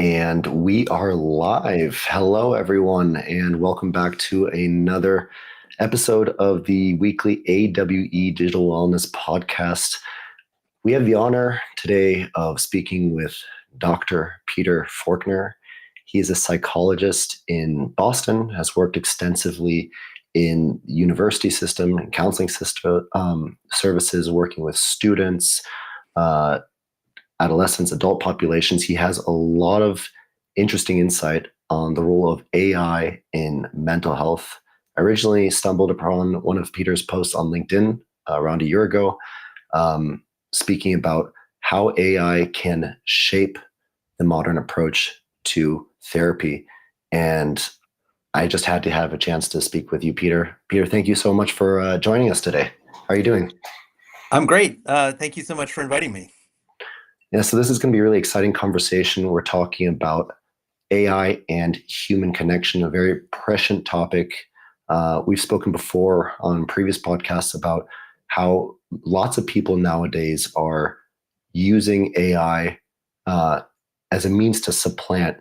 And we are live. Hello, everyone, and welcome back to another episode of the weekly AWE Digital Wellness Podcast. We have the honor today of speaking with Dr. Peter Forkner. He is a psychologist in Boston, has worked extensively in the university system and counseling system services, working with students, uh, adolescents, adult populations. He has a lot of interesting insight on the role of AI in mental health. I originally stumbled upon one of Peter's posts on LinkedIn around a year ago, speaking about how AI can shape the modern approach to therapy. And I just had to have a chance to speak with you, Peter. Peter, thank you so much for joining us today. How are you doing? I'm great. Thank you so much for inviting me. Yeah, so this is going to be a really exciting conversation. We're talking about AI and human connection, a very prescient topic. We've spoken before on previous podcasts about how lots of people nowadays are using AI as a means to supplant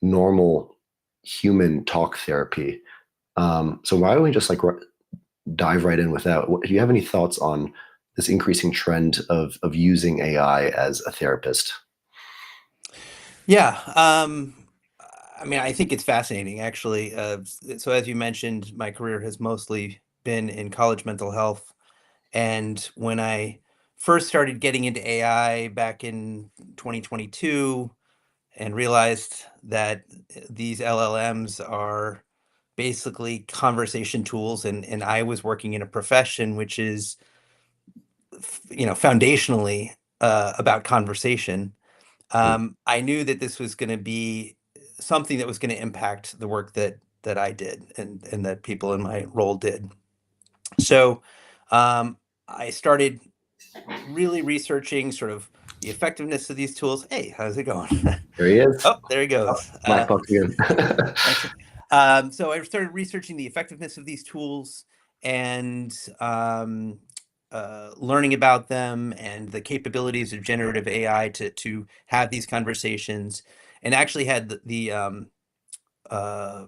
normal human talk therapy. So why don't we just dive right in with that? Do you have any thoughts on this increasing trend of using AI as a therapist? Yeah. I think it's fascinating, actually. So as you mentioned, my career has mostly been in college mental health. And when I first started getting into AI back in 2022 and realized that these LLMs are basically conversation tools, and I was working in a profession which is, foundationally about conversation. I knew that this was going to be something that was going to impact the work that I did and that people in my role did. So I started really researching sort of the effectiveness of these tools. Hey, how's it going? There he is. Oh, there he Oh, goes. Black Box again. Excellent. So I started researching the effectiveness of these tools and learning about them and the capabilities of generative AI to have these conversations, and actually had uh,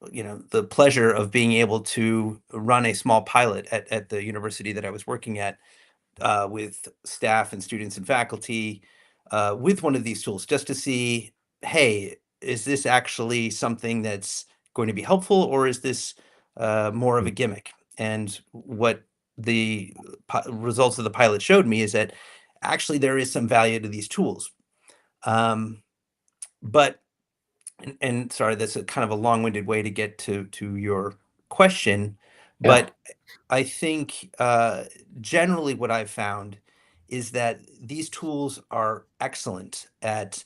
the pleasure of being able to run a small pilot at the university that I was working at, with staff and students and faculty, with one of these tools, just to see, hey, is this actually something that's going to be helpful, or is this more of a gimmick? And what the results of the pilot showed me is that actually there is some value to these tools. Um, but and sorry, that's a kind of a long-winded way to get to your question, Yeah. but I think generally what I've found is that these tools are excellent at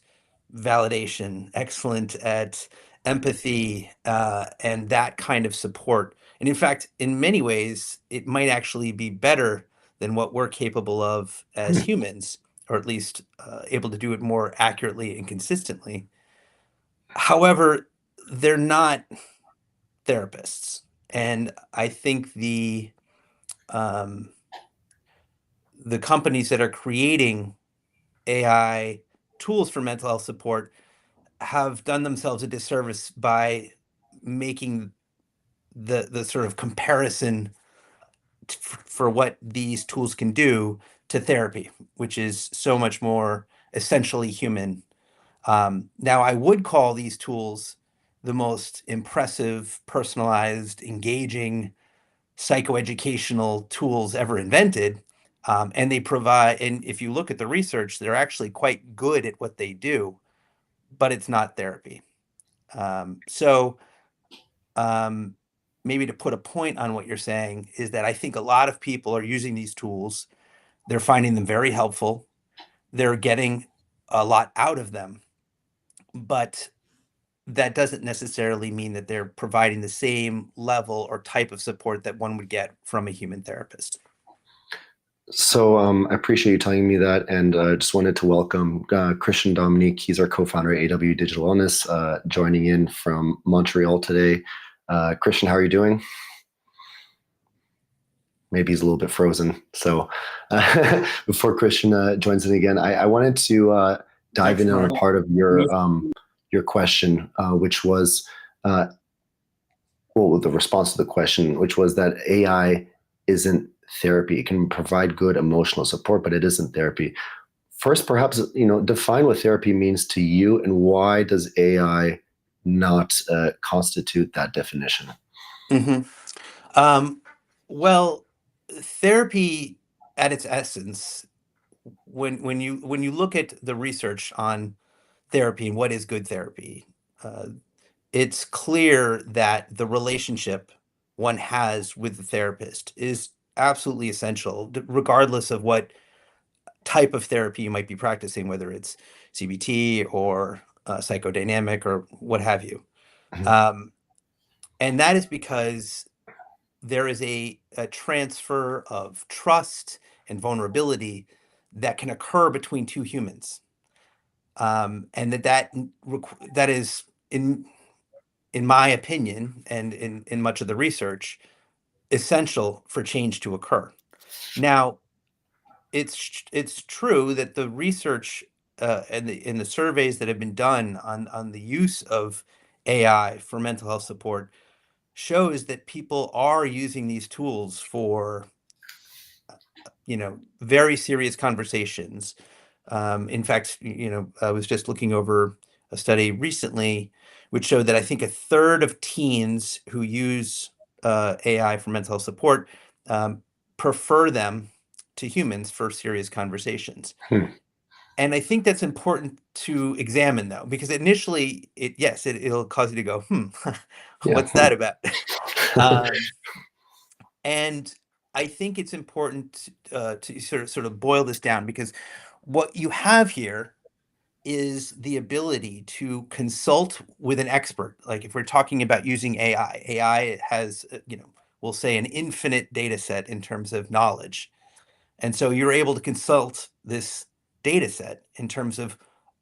validation, excellent at empathy, and that kind of support. And in fact, in many ways, it might actually be better than what we're capable of as humans, or at least able to do it more accurately and consistently. However, they're not therapists. And I think um, the companies that are creating AI tools for mental health support have done themselves a disservice by making the sort of comparison for what these tools can do to therapy, which is so much more essentially human. Now, I would call these tools the most impressive, personalized, engaging psychoeducational tools ever invented. And they provide, and if you look at the research, they're actually quite good at what they do, but it's not therapy. So um, maybe to put a point on what you're saying is that I think a lot of people are using these tools. They're finding them very helpful. They're getting a lot out of them, but that doesn't necessarily mean that they're providing the same level or type of support that one would get from a human therapist. So I appreciate you telling me that, and just wanted to welcome Christian Dominique. He's our co-founder at AW Digital Wellness, joining in from Montreal today. Christian, how are you doing? Maybe he's a little bit frozen. So before Christian joins in again, I wanted to dive Thanks, in on a Mark. part of your question, which was uh, well, the response to the question, which was that AI isn't therapy. It can provide good emotional support, but it isn't therapy. First, perhaps define what therapy means to you, and why does AI not constitute that definition? hmm Um, well, therapy at its essence, when you look at the research on therapy and what is good therapy, uh, it's clear that the relationship one has with the therapist is absolutely essential, regardless of what type of therapy you might be practicing, whether it's CBT or psychodynamic or what have you. Mhm. Um, and that is because there is a transfer of trust and vulnerability that can occur between two humans, and that is in my opinion and in much of the research essential for change to occur. Now, it's true that the research and the surveys that have been done on the use of AI for mental health support shows that people are using these tools for very serious conversations. In fact, I was just looking over a study recently which showed that I think a third of teens who use AI for mental health support um, prefer them to humans for serious conversations. Hmm. And I think that's important to examine, though, because initially, it'll cause you to go, Yeah. what's that about? um, and I think it's important to sort of boil this down, because what you have here is the ability to consult with an expert. Like if we're talking about using AI has, we'll say an infinite data set in terms of knowledge. And so you're able to consult this data set in terms of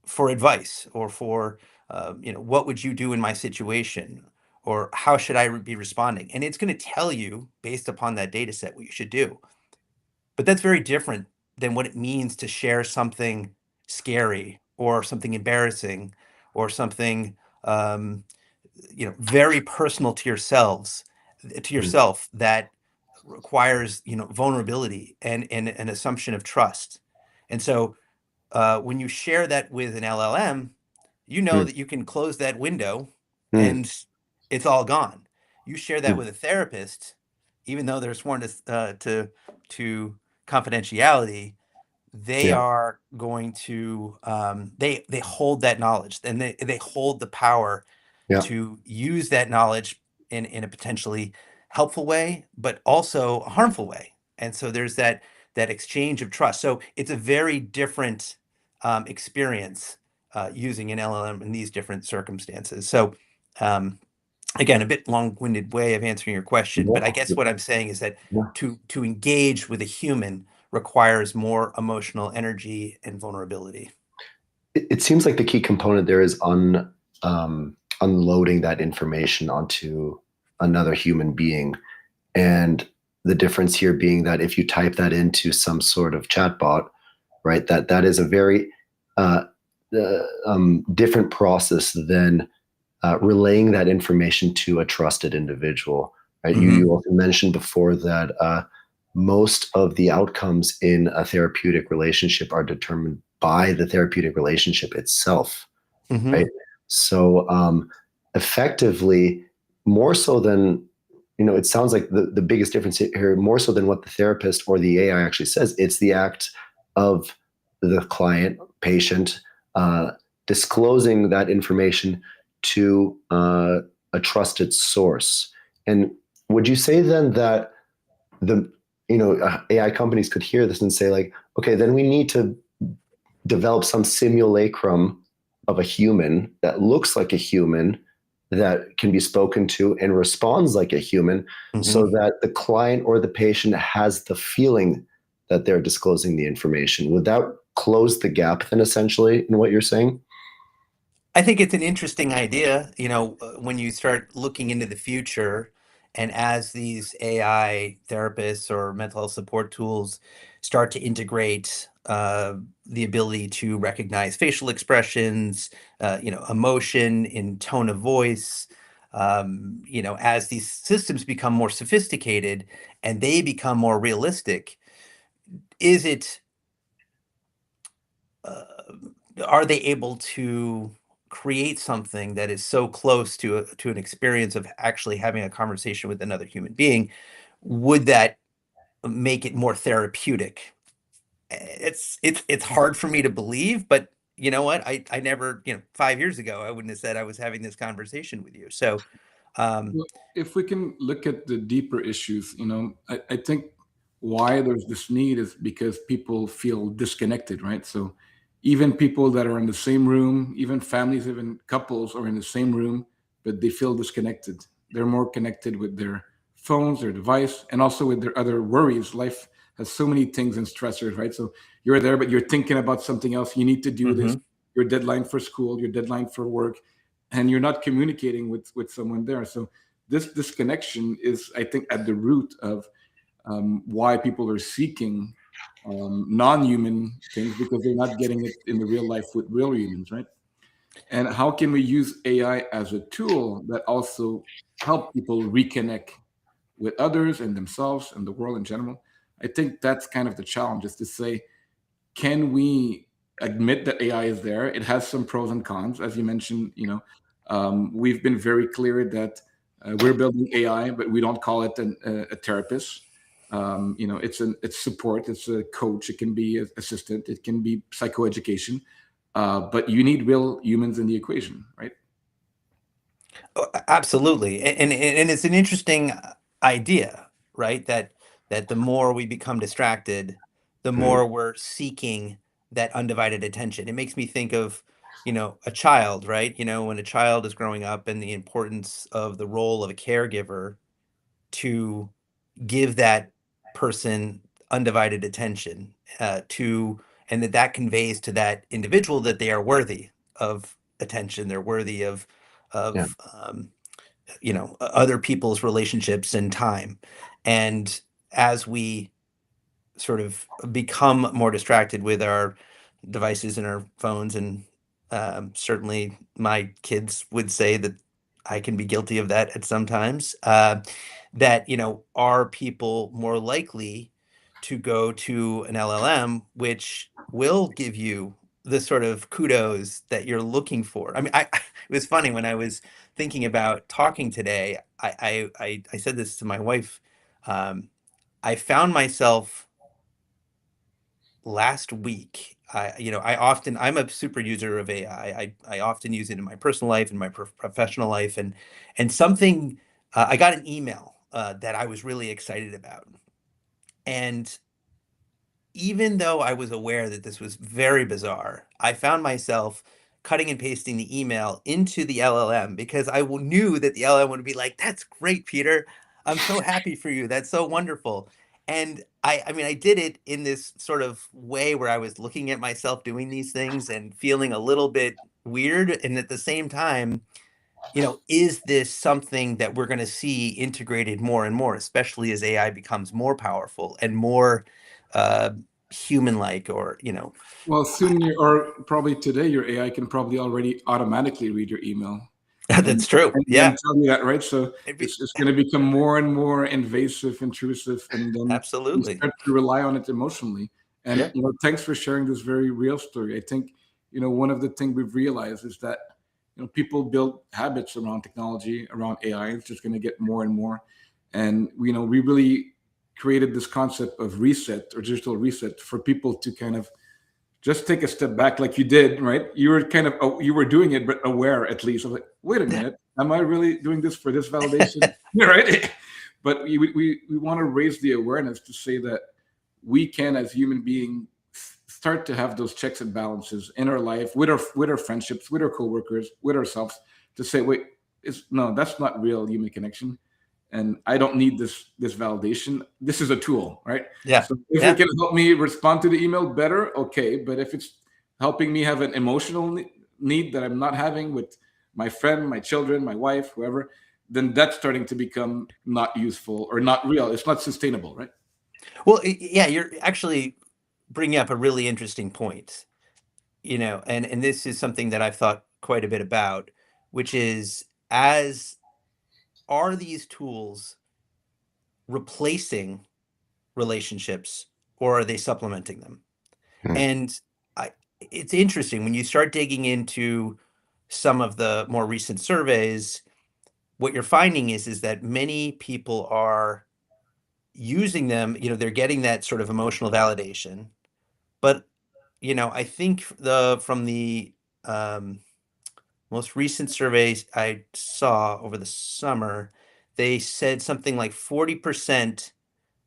for advice or for, what would you do in my situation? Or how should I be responding? And it's going to tell you based upon that data set what you should do. But that's very different than what it means to share something scary or something embarrassing or something um, very personal to Hmm. yourself, that requires vulnerability and an assumption of trust. And so when you share that with an LLM, you know Hmm. that you can close that window Hmm. and it's all gone. You share that Hmm. with a therapist, even though they're sworn to confidentiality, they Yeah. are going to they hold that knowledge, and they hold the power Yeah. to use that knowledge in a potentially helpful way, but also a harmful way. And so there's that exchange of trust. So it's a very different experience using an LLM in these different circumstances. So um, again, a bit long-winded way of answering your question, but I Yeah. guess what I'm saying is that Yeah. to engage with a human requires more emotional energy and vulnerability. It seems like the key component there is unloading that information onto another human being. And the difference here being that if you type that into some sort of chatbot, right, that is a very uh, different process than relaying that information to a trusted individual. Right? You hmm also mentioned before that most of the outcomes in a therapeutic relationship are determined by the therapeutic relationship itself, right? hmm So effectively, more so than it sounds like the biggest difference here, more so than what the therapist or the AI actually says, it's the act of the client, patient, uh, disclosing that information to a trusted source. And would you say then that the AI companies could hear this and say like, okay, then we need to develop some simulacrum of a human that looks like a human, that can be spoken to and responds like a human, so hmm that the client or the patient has the feeling that they're disclosing the information? Would that close the gap then, essentially, in what you're saying? I think it's an interesting idea, when you start looking into the future And as these AI therapists or mental health support tools start to integrate the ability to recognize facial expressions, emotion in tone of voice, as these systems become more sophisticated and they become more realistic, is it uh, are they able to create something that is so close to an experience of actually having a conversation with another human being? Would that make it more therapeutic? It's hard for me to believe, but you know what? I never, 5 years ago, I wouldn't have said I was having this conversation with you. So, um, Well, if we can look at the deeper issues, I think why there's this need is because people feel disconnected, right? So even people that are in the same room, even families, even couples are in the same room, but they feel disconnected. They're more connected with their phones, their device, and also with their other worries. Life has so many things and stressors, right? So you're there, but you're thinking about something else. You need to do this, mhm. your deadline for school, your deadline for work, and you're not communicating with someone there. So this disconnection is, I think, at the root of why people are seeking non-human things, because they're not getting it in the real life with real humans, right? And how can we use AI as a tool that also help people reconnect with others and themselves and the world in general? I think that's kind of the challenge, is to say, can we admit that AI is there? It has some pros and cons, as you mentioned. We've been very clear that we're building AI, but we don't call it a therapist. It's support, it's a coach, it can be an assistant, it can be psychoeducation, but you need real humans in the equation, right? Absolutely, and it's an interesting idea, right? That the more we become distracted, the more we're seeking that undivided attention. It makes me think of, a child, right? When a child is growing up, and the importance of the role of a caregiver to give that person undivided attention, and that conveys to that individual that they are worthy of attention. They're worthy of Yeah. of other people's relationships and time. And as we sort of become more distracted with our devices and our phones, and certainly my kids would say that I can be guilty of that at sometimes, that are people more likely to go to an LLM, which will give you the sort of kudos that you're looking for? I mean, it was funny when I was thinking about talking today. I said this to my wife. Um, I found myself last week. I'm a super user of AI. I often use it in my personal life and my professional life, and something. I got an email that I was really excited about, and even though I was aware that this was very bizarre, I found myself cutting and pasting the email into the LLM because knew that the LLM would be like, "That's great, Peter. I'm so happy for you. That's so wonderful." And I mean, I did it in this sort of way where I was looking at myself doing these things and feeling a little bit weird. And at the same time, is this something that we're going to see integrated more and more, especially as AI becomes more powerful and more uh, human-like, or Well, soon or probably today, your AI can probably already automatically read your email and that's true. and then Yeah, tell you that, right? So it'd be- it's going to become more and more invasive, intrusive, and then we absolutely. start to rely on it emotionally. And Yeah. thanks for sharing this very real story. I think one of the things we've realized is that people build habits around technology, around AI. It's just going to get more and more, and we really created this concept of reset or digital reset for people to kind of just take a step back, like you did, right? You were kind of you were doing it, but aware at least. I was like, wait a minute, am I really doing this for this validation? Yeah, right. But we want to raise the awareness to say that we can, as human beings, start to have those checks and balances in our life, with our friendships, with our coworkers, with ourselves, to say, wait, no, that's not real human connection, and I don't need this validation. This is a tool, right? Yeah. So if it Yeah. can help me respond to the email better, okay. But if it's helping me have an emotional need that I'm not having with my friend, my children, my wife, whoever, then that's starting to become not useful or not real. It's not sustainable, right? Well, yeah, you're actually bringing up a really interesting point, and this is something that I've thought quite a bit about, which is, are these tools replacing relationships, or are they supplementing them? Hmm. And it's interesting when you start digging into some of the more recent surveys. What you're finding is that many people are using them. They're getting that sort of emotional validation, but I think from the um, most recent surveys I saw over the summer, they said something like 40%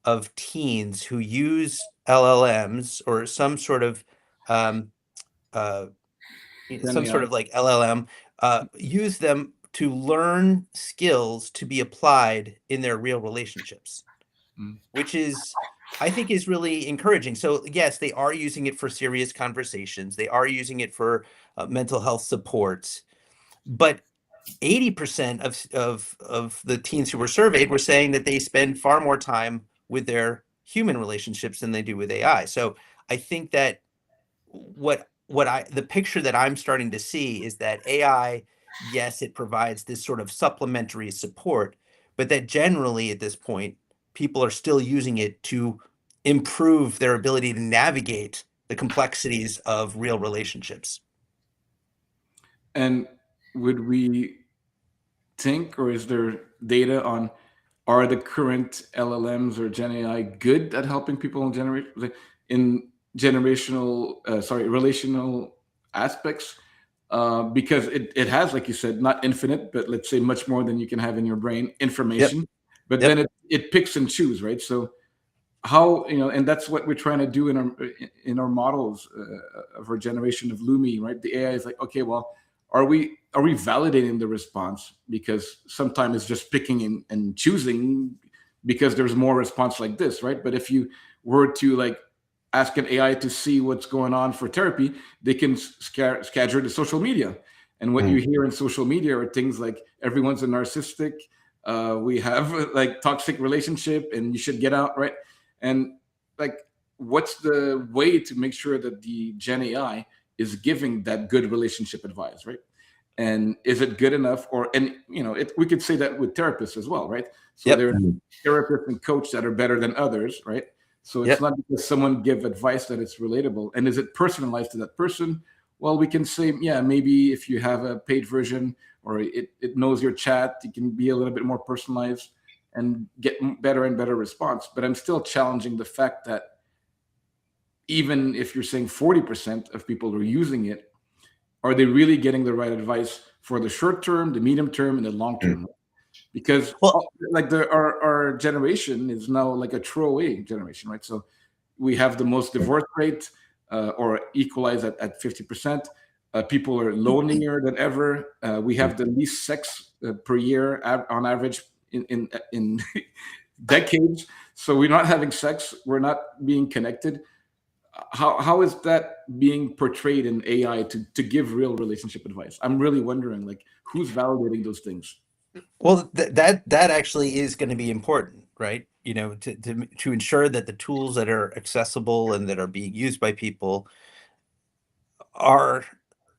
of teens who use LLMs or some sort of um, uh, Then AI. like LLM, use them to learn skills to be applied in their real relationships, Mm. which is, I think, is really encouraging. So yes, they are using it for serious conversations. They are using it for mental health support, but 80% of the teens who were surveyed were saying that they spend far more time with their human relationships than they do with AI. So I think that the picture that I'm starting to see is that AI, yes, it provides this sort of supplementary support, but that generally at this point, people are still using it to improve their ability to navigate the complexities of real relationships. And would we think, or is there data on, are the current LLMs or Gen AI good at helping people in generational, relational aspects? Because it has, like you said, not infinite, but let's say much more than you can have in your brain Yep. information. But Yep. then it picks and choose, right? So how, and that's what we're trying to do in our models of our generation of Lumi, right? The AI is like, okay, well, are we validating the response, because sometimes it's just picking and choosing because there's more response like this, right? But if you were to like ask an AI to see what's going on for therapy, they can schedule the social media, and what Hmm. you hear in social media are things like everyone's a narcissistic, we have like toxic relationship and you should get out, right? And like, what's the way to make sure that the Gen AI is giving that good relationship advice, right? And is it good enough? We could say that with therapists as well, right? So Yep. there are therapists and coaches that are better than others, right? So it's Yep. not because someone give advice that it's relatable. And is it personalized to that person? Well, we can say, yeah, maybe if you have a paid version, or it knows your chat, you can be a little bit more personalized and get better and better response. But I'm still challenging the fact that even if you're saying 40% of people are using it, are they really getting the right advice for the short term, the medium term, and the long Hmm. term? Because Well, like our generation is now like a throwaway generation, right? So we have the most divorce rate, or equalized at 50%. People are lonelier than ever. We have the least sex per year on average in decades. So we're not having sex. We're not being connected. How is that being portrayed in AI to give real relationship advice? I'm really wondering, like, who's validating those things? Well, that actually is going to be important, right? To ensure that the tools that are accessible and that are being used by people are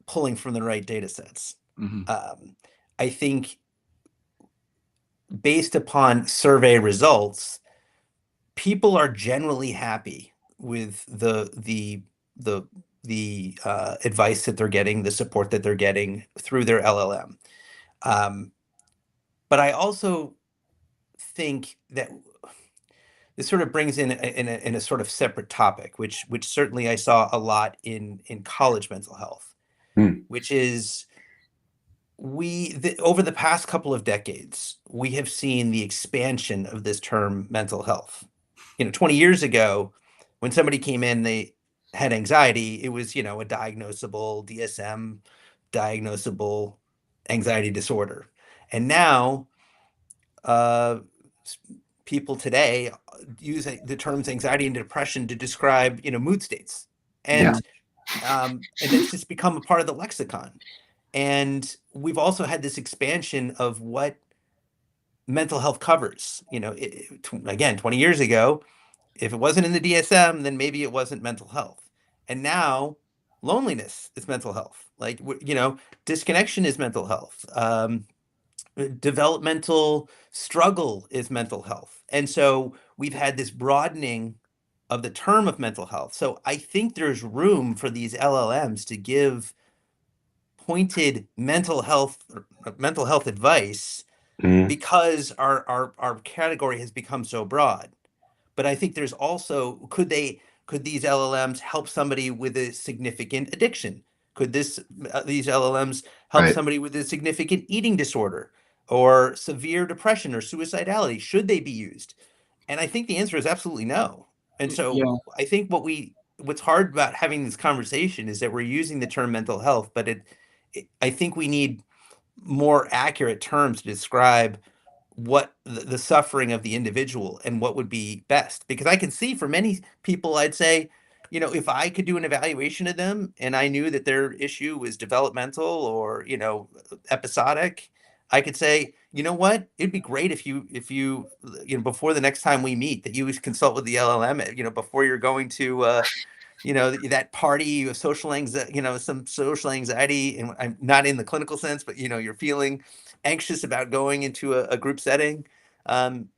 pulling from the right data sets. Hmm. Um, I think based upon survey results, people are generally happy with the advice that they're getting, the support that they're getting through their LLM. But I also think that this sort of brings in a sort of separate topic, which certainly I saw a lot in college mental health, Hmm. which is over the past couple of decades, we have seen the expansion of this term mental health. 20 years ago, when somebody came in, they had anxiety, it was, a diagnosable DSM, diagnosable anxiety disorder. And now, uh, people today use the terms anxiety and depression to describe, mood states. Yeah. And that's just become a part of the lexicon. And we've also had this expansion of what mental health covers. Again, 20 years ago, if it wasn't in the DSM, then maybe it wasn't mental health. And now loneliness is mental health. Disconnection is mental health. Developmental struggle is mental health. And so we've had this broadening of the term of mental health. So I think there's room for these LLMs to give pointed mental health advice Mhm. because our category has become so broad. But I think there's also, could these LLMs help somebody with a significant addiction? Could these LLMs help Right. somebody with a significant eating disorder or severe depression or suicidality? Should they be used? And I think the answer is absolutely no. And so Yeah, I think what's hard about having this conversation is that we're using the term mental health, but I think we need more accurate terms to describe what the suffering of the individual and what would be best. Because I can see for many people, I'd say, if I could do an evaluation of them and I knew that their issue was developmental or, episodic, I could say, you know what, it'd be great before the next time we meet, that you consult with the LLM, before you're going to, that party of social anxiety, some social anxiety, and I'm not in the clinical sense, but you're feeling anxious about going into a group setting.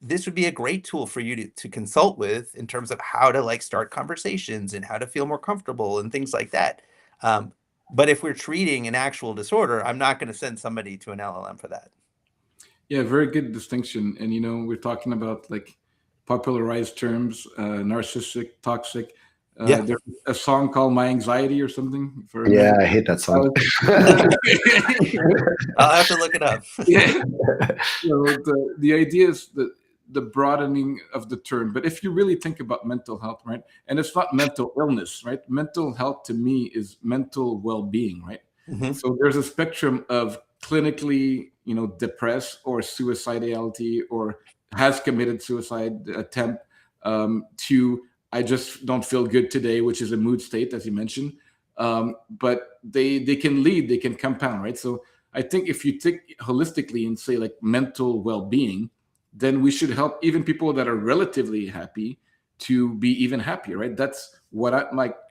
This would be a great tool for you to consult with in terms of how to start conversations and how to feel more comfortable and things like that. But if we're treating an actual disorder, I'm not going to send somebody to an LLM for that. yeah, very good distinction. And we're talking about like popularized terms, narcissistic, toxic. Yeah. There's a song called "My Anxiety" or something. If I Yeah, remember. I hate that song. I'll have to look it up. Yeah. The idea is the broadening of the term. But if you really think about mental health, right, and it's not mental illness, right? Mental health to me is mental well-being, right? Mhm. So there's a spectrum of clinically, depressed or suicidality or has committed suicide attempt, to I just don't feel good today, which is a mood state, as you mentioned. But they can lead, they can compound, right? So I think if you take holistically and say like mental well-being, then we should help even people that are relatively happy to be even happier, right? That's what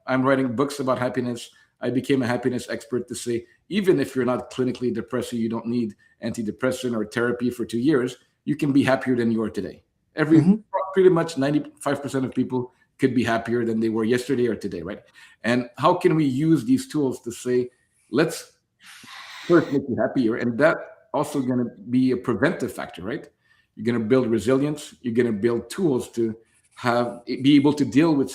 I'm writing books about happiness. I became a happiness expert to say, even if you're not clinically depressed, you don't need antidepressant or therapy for 2 years, you can be happier than you are today. Mhm. Pretty much 95% of people could be happier than they were yesterday or today, right? And how can we use these tools to say, let's first make you happier, and that also going to be a preventive factor, right? You're going to build resilience, you're going to build tools to be able to deal with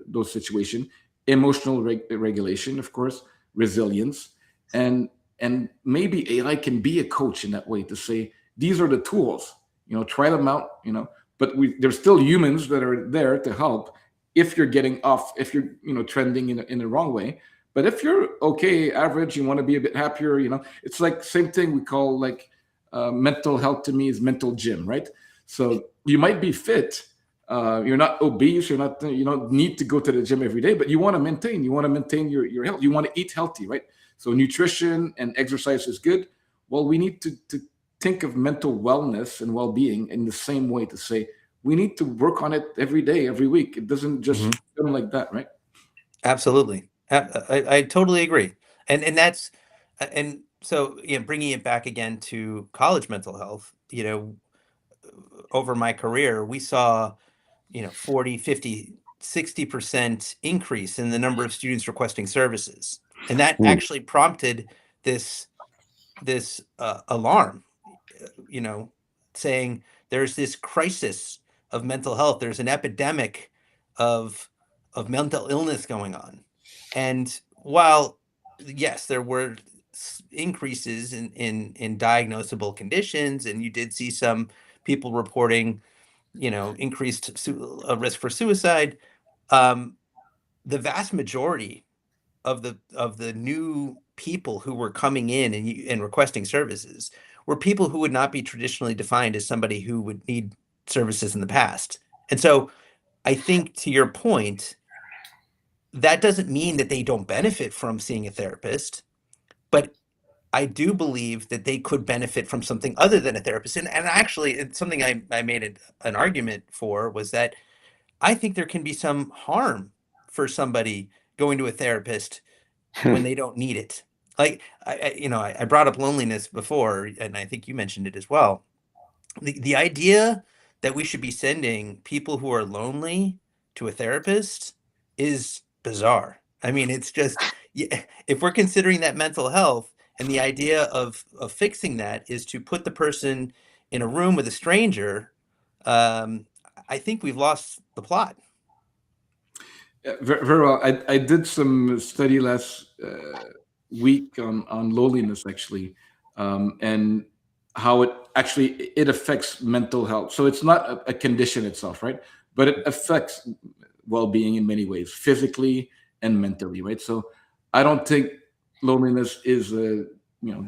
those situations, emotional regulation, of course, resilience, and maybe AI can be a coach in that way to say these are the tools, try them out, but there's still humans that are there to help if you're getting off, if you're trending in the wrong way. But if you're okay, average, you want to be a bit happier, it's like same thing we call like mental health to me is mental gym, right? So you might be fit, you're not obese, you don't need to go to the gym every day, but you want to maintain your health. You want to eat healthy, right? So nutrition and exercise is good. Well, we need to think of mental wellness and well-being in the same way to say we need to work on it every day, every week. It doesn't just Mhm. come like that, right? Absolutely. I totally agree. And that's and so, bringing it back again to college mental health, over my career, we saw, 40, 50, 60% increase in the number of students requesting services. And that Hmm. actually prompted this alarm, you know, saying there's this crisis of mental health. There's an epidemic of mental illness going on. And while yes, there were increases in diagnosable conditions, and you did see some people reporting, increased risk for suicide. Um, the vast majority of the new people who were coming in and requesting services were people who would not be traditionally defined as somebody who would need services in the past. And so I think, to your point, that doesn't mean that they don't benefit from seeing a therapist, but I do believe that they could benefit from something other than a therapist. And actually, it's something I made an argument for was that I think there can be some harm for somebody going to a therapist when they don't need it. Like I brought up loneliness before, and I think you mentioned it as well. The idea that we should be sending people who are lonely to a therapist is bizarre. I mean, it's just if we're considering that mental health and the idea of fixing that is to put the person in a room with a stranger, um, I think we've lost the plot. Yeah, very well. I did some study last week on loneliness actually, and how it affects mental health. So it's not a condition itself, right? But it affects well-being in many ways, physically and mentally, right? So I don't think loneliness is a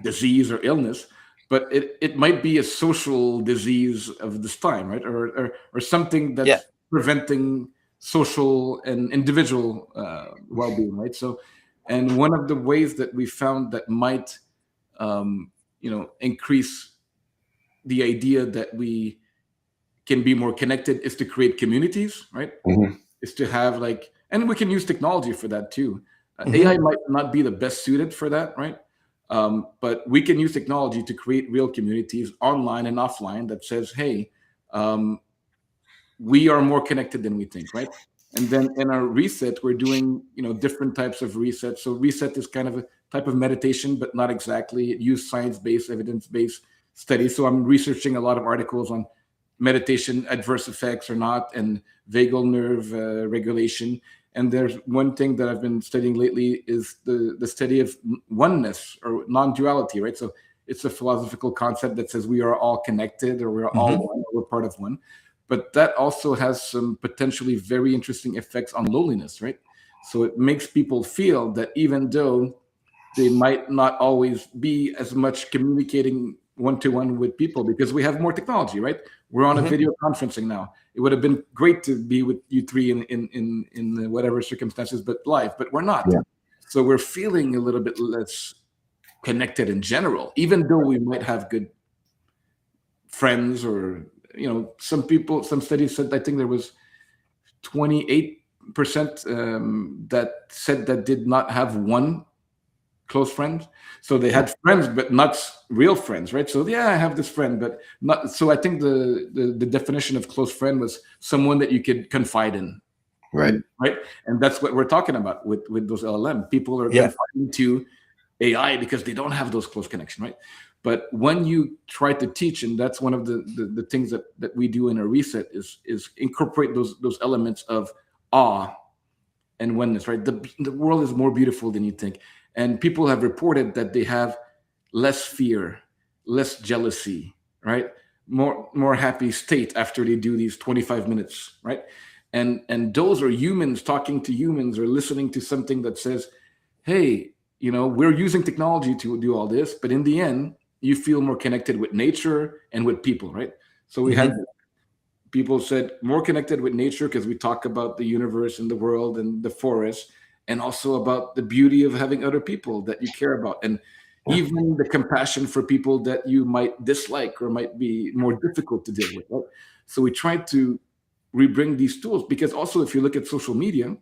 disease or illness, but it might be a social disease of this time, right? Or something Yeah. that's preventing social and individual well-being, right? So, and one of the ways that we found that might increase the idea that we can be more connected is to create communities, right? Mhm. Is to have like, and we can use technology for that too. Mhm. AI might not be the best suited for that, right? But we can use technology to create real communities online and offline that says, hey, we are more connected than we think, right? And then in our reset, we're doing different types of reset. So reset is kind of a type of meditation, but not exactly. It uses science-based, evidence-based studies. So I'm researching a lot of articles on meditation adverse effects or not, and vagal nerve regulation. And there's one thing that I've been studying lately is the study of oneness or non-duality, right? So it's a philosophical concept that says we are all connected, or we're all one, or we're part of one. But that also has some potentially very interesting effects on loneliness, right? So it makes people feel that even though they might not always be as much communicating one-to-one with people, because we have more technology, right? We're on a video conferencing now. It would have been great to be with you three in whatever circumstances, but live, but we're not. Yeah. So we're feeling a little bit less connected in general, even though we might have good friends, or some people, some studies said, I think there was 28% that said that did not have one close friend. So they had friends, but not real friends, right? So yeah, I have this friend, but not. So I think the definition of close friend was someone that you could confide in, Right. right? And that's what we're talking about with those LLM. People are confiding to AI because they don't have those close connections, right? But when you try to teach, and that's one of the things that we do in a reset is incorporate those elements of awe and oneness, right? The world is more beautiful than you think. And people have reported that they have less fear, less jealousy, right? More happy state after they do these 25 minutes, right? And those are humans talking to humans, or listening to something that says, hey, we're using technology to do all this, but in the end, you feel more connected with nature and with people, right? So we had people said more connected with nature because we talk about the universe and the world and the forest, and also about the beauty of having other people that you care about, and even the compassion for people that you might dislike or might be more difficult to deal with, right? So we try to rebring these tools, because also if you look at social media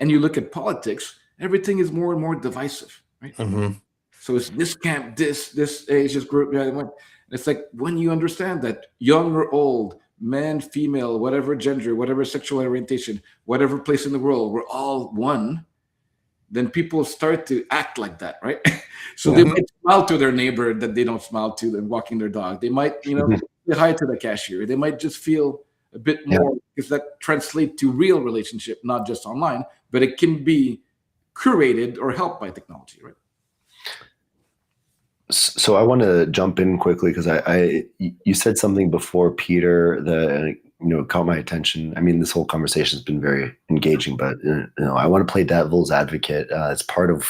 and you look at politics, everything is more and more divisive, right? So it's this camp, this ages group. It's like, when you understand that young or old, man, female, whatever gender, whatever sexual orientation, whatever place in the world, we're all one, then people start to act like that, right? So they might smile to their neighbor that they don't smile to them walking their dog. They might, say hi to the cashier. They might just feel a bit more, because that translates to real relationship, not just online, but it can be curated or helped by technology, right? So I want to jump in quickly, because you said something before, Peter, that caught my attention. I mean, this whole conversation has been very engaging, but I want to play devil's advocate. It's part of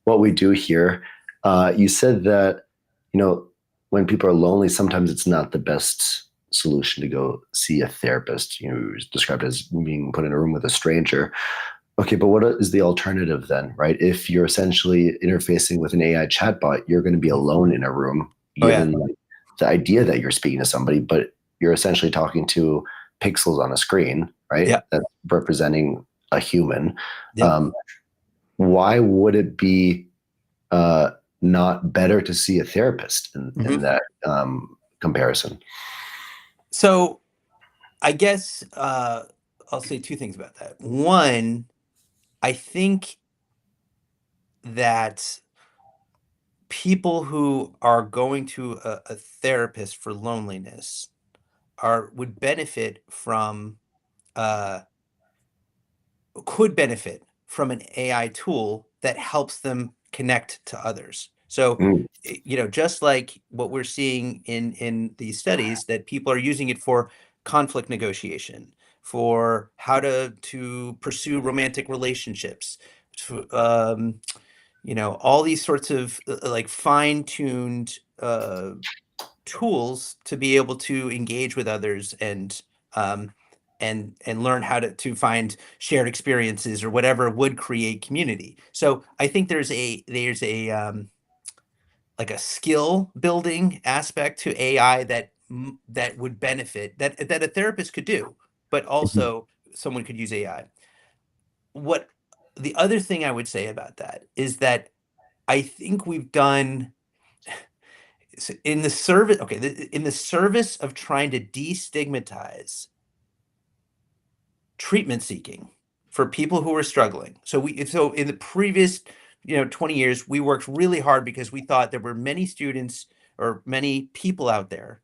what we do here. You said that when people are lonely, sometimes it's not the best solution to go see a therapist. You described it as being put in a room with a stranger. Okay, but what is the alternative then, right? If you're essentially interfacing with an AI chatbot, you're going to be alone in a room, Oh yeah. given like the idea that you're speaking to somebody, but you're essentially talking to pixels on a screen, right? Yeah. That's representing a human. Yep. Um, why would it be uh, not better to see a therapist in Mhm. that comparison? So I guess I'll say two things about that. One, I think that people who are going to a therapist for loneliness would benefit from uh, could benefit from an AI tool that helps them connect to others. So, Mm, just like what we're seeing in these studies, that people are using it for conflict negotiation, for how to pursue romantic relationships, to, all these sorts of like fine-tuned tools to be able to engage with others um, and learn how to find shared experiences or whatever would create community. So I think there's a like a skill building aspect to AI that would benefit that a therapist could do, but mhm, also someone could use AI. What the other thing I would say about that is that I think we've done in the service okay, in the service of trying to destigmatize treatment seeking for people who are struggling. So in the previous, 20 years, we worked really hard because we thought there were many students or many people out there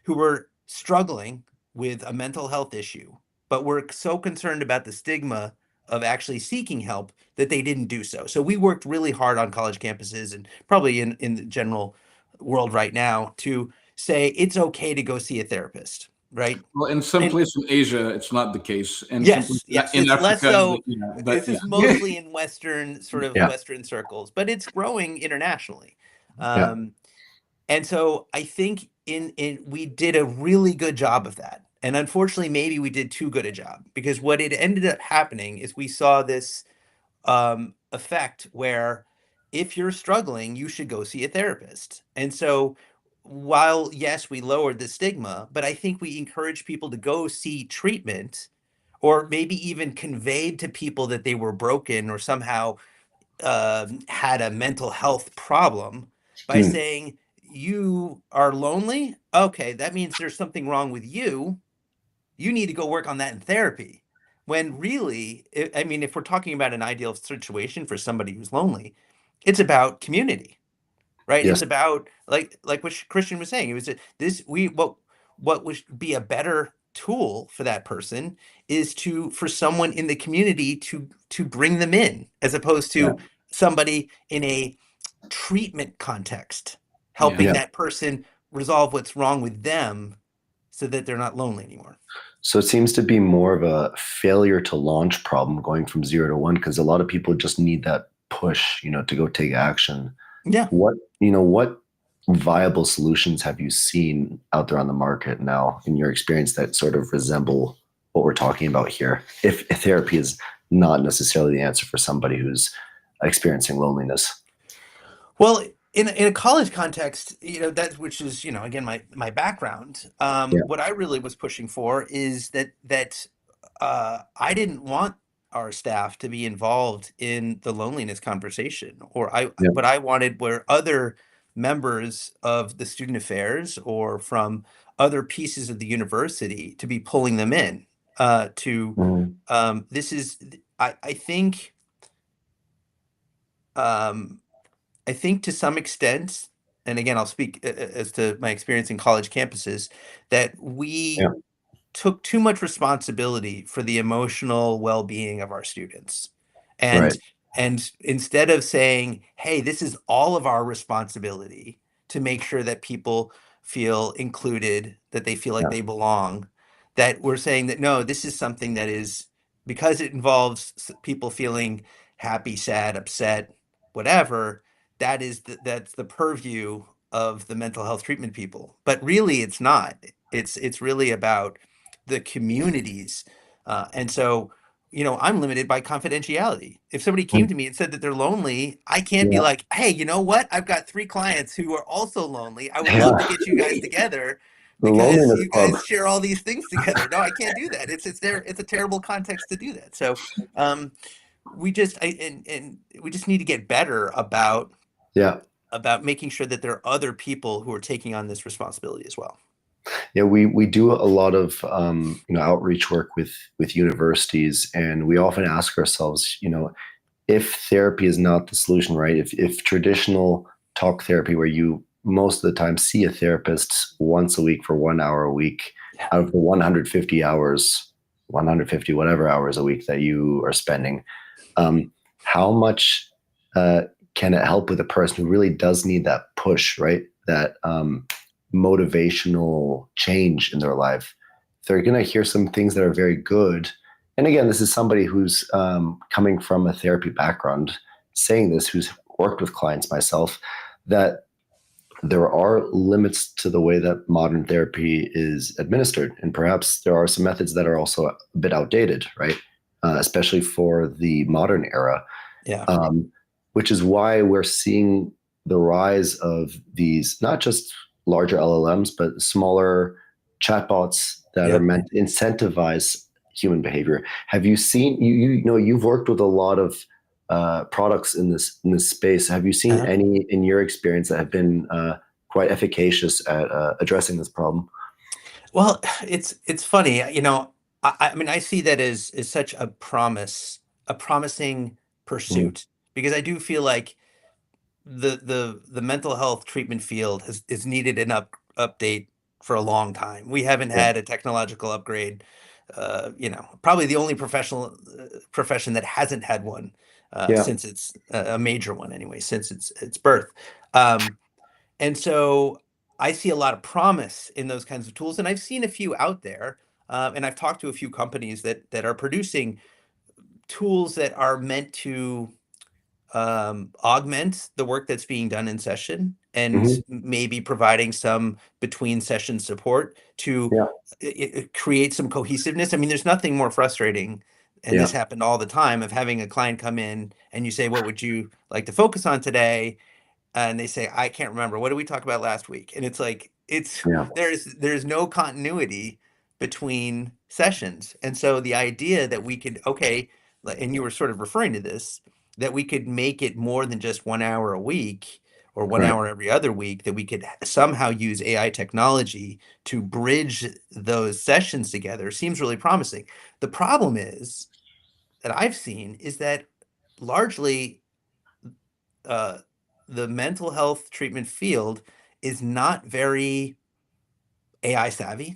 who were struggling with a mental health issue, but were so concerned about the stigma of actually seeking help that they didn't do so. So we worked really hard on college campuses and probably in the general world right now to say it's okay to go see a therapist, right? Well, in some And places in Asia, it's not the case, and some yes, places yes, in it's less Africa, so. yeah, This but is yeah, mostly in yeah, Western circles, but it's growing internationally. yeah. Um, and so I think in we did a really good job of that. And unfortunately, maybe we did too good a job because what it ended up happening is we saw this effect where if you're struggling, you should go see a therapist. And so while yes, we lowered the stigma, but I think we encourage people to go see treatment or maybe even conveyed to people that they were broken or somehow had a mental health problem by Mm, saying, you are lonely. Okay, that means there's something wrong with you. You need to go work on that in therapy. When really, I mean, if we're talking about an ideal situation for somebody who's lonely, it's about community, right? yes. It's about like what Christian was saying. It was this we what would be a better tool for that person is to for someone in the community to bring them in as opposed Yeah. to somebody in a treatment context yeah. helping Yeah. that person resolve what's wrong with them so that they're not lonely anymore. So it seems to be more of a failure to launch problem going from 0 to 1 because a lot of people just need that push, to go take action. Yeah. What viable solutions have you seen out there on the market now in your experience that sort of resemble what we're talking about here? If therapy is not necessarily the answer for somebody who's experiencing loneliness. Well, in a college context, that which is, again, my background, Yeah. what I really was pushing for is that I didn't want our staff to be involved in the loneliness conversation, or Yeah. what I wanted were other members of the student affairs or from other pieces of the university to be pulling them in to Mhm. this is I think um, I think to some extent, and again, I'll speak as to my experience in college campuses, that we Yeah. took too much responsibility for the emotional well-being of our students. Right. And instead of saying, "Hey, this is all of our responsibility to make sure that people feel included, that they feel like Yeah. they belong," that we're saying that no, this is something that is because it involves people feeling happy, sad, upset, whatever, that's the purview of the mental health treatment people. But really it's not. It's really about the communities. And so I'm limited by confidentiality. If somebody came to me and said that they're lonely, I can't be like, hey, you know what? I've got 3 clients who are also lonely. I would love to get you guys together The because loneliness you club. guys share all these things together. No, I can't do that. It's a terrible context to do that. So we just need to get better Yeah. about making sure that there are other people who are taking on this responsibility as well. Yeah, we do a lot of outreach work with universities, and we often ask ourselves, if therapy is not the solution, right? If traditional talk therapy, where you most of the time see a therapist once a week for 1 hour a week, Yeah. out of the 150 whatever hours a week that you are spending, how much can it help with a person who really does need that push, right? That motivational change in their life. They're going to hear some things that are very good. And again, this is somebody who's coming from a therapy background saying this, who's worked with clients myself, that there are limits to the way that modern therapy is administered. And perhaps there are some methods that are also a bit outdated, right? Especially for the modern era. Yeah. Which is why we're seeing the rise of these, not just larger LLMs, but smaller chatbots that are Yep. meant to incentivize human behavior. Have you seen, you've worked with a lot of products in this space. Have you seen any in your experience that have been quite efficacious at addressing this problem? Well, it's funny, I mean, I see that as such a promising pursuit, because I do feel like the mental health treatment field is needed an update for a long time. We haven't Yeah. had a technological upgrade, probably the only profession that hasn't had one Yeah. since it's a major one anyway, since its birth. And so I see a lot of promise in those kinds of tools, and I've seen a few out there, and I've talked to a few companies that are producing tools that are meant to augment the work that's being done in session, and Mhm. maybe providing some between session support to Yeah. create some cohesiveness. I mean, there's nothing more frustrating, and Yeah. this happened all the time, of having a client come in and you say, what would you like to focus on today? And they say, I can't remember. What did we talk about last week? And it's like, Yeah. there's no continuity between sessions. And so the idea that we could, okay, and you were sort of referring to this, that we could make it more than just 1 hour a week or one Right. hour every other week, that we could somehow use AI technology to bridge those sessions together seems really promising. The problem is that I've seen is that largely uh, the mental health treatment field is not very AI savvy.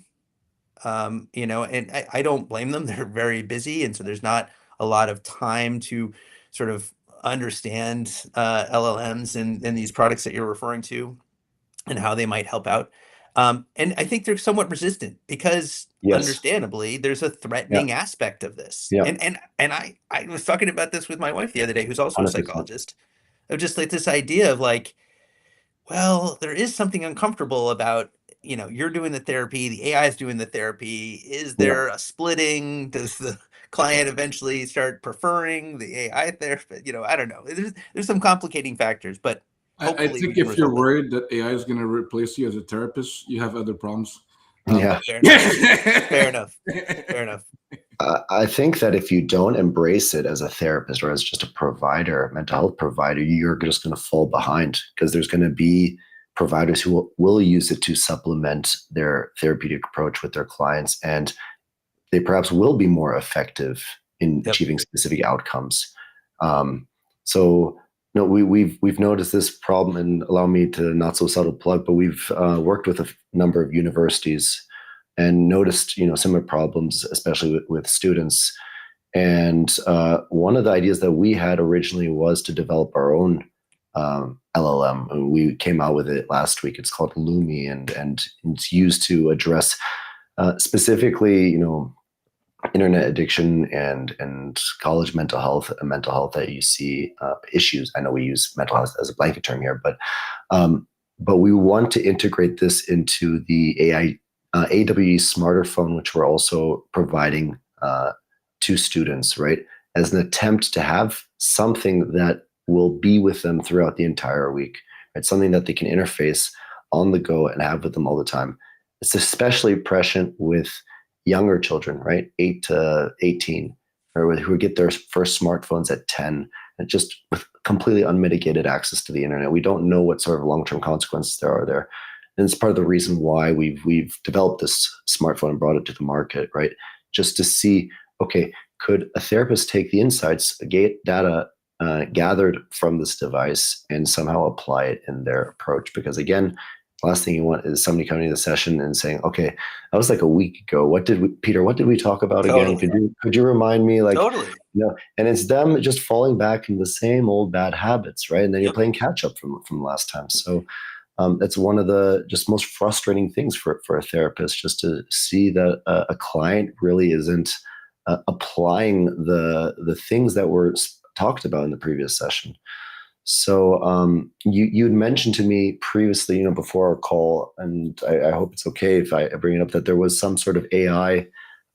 And I don't blame them. They're very busy, and so there's not a lot of time to sort of understand LLMs and these products that you're referring to and how they might help out. And I think they're somewhat resistant because, Yes. understandably, there's a Yeah. threatening aspect of this. Yeah. And I was talking about this with my wife the other day, who's also a 100%. psychologist, of just like this idea of like, well, there is something uncomfortable about, you're doing the therapy, the AI is doing the therapy. Is Yeah. there a splitting? Does the client eventually start preferring the AI therapy? I don't know. There's some complicating factors, but I hopefully we think can if you're resolve it. worried that AI is going to replace you as a therapist, you have other problems. Yeah. Fair enough. Fair enough. Fair enough. I think that if you don't embrace it as a therapist or as just a provider, mental health provider, you're just going to fall behind, because there's going to be providers who will use it to supplement their therapeutic approach with their clients, and they perhaps will be more effective in Yep. achieving specific outcomes. So, no, we've noticed this problem, and allow me to not so subtle plug, but we've worked with a number of universities and noticed similar problems, especially with students. And one of the ideas that we had originally was to develop our own LLM. And we came out with it last week. It's called Lumi, and it's used to address specifically internet addiction and college mental health and mental health that you see issues. I know we use mental health as a blanket term here, but we want to integrate this into the AWE smarter phone, which we're also providing to students, right, as an attempt to have something that will be with them throughout the entire week, right? Something that they can interface on the go and have with them all the time. It's especially prescient with younger children, right? 8 to 18, or who get their first smartphones at 10, and just with completely unmitigated access to the internet. We don't know what sort of long-term consequences there are there. And it's part of the reason why we've developed this smartphone and brought it to the market, right? Just to see, okay, could a therapist take the insights, data gathered from this device, and somehow apply it in their approach? Because again, last thing you want is somebody coming to the session and saying, "Okay, that was like a week ago. Peter? What did we talk about again? Totally. Could you remind me?" Like, Totally. and it's them just falling back into the same old bad habits, right? And then you're Yep. playing catch up from last time. So that's one of the just most frustrating things for a therapist, just to see that a client really isn't applying the things that were talked about in the previous session. So you had mentioned to me previously, before our call, and I hope it's okay if I bring it up, that there was some sort of AI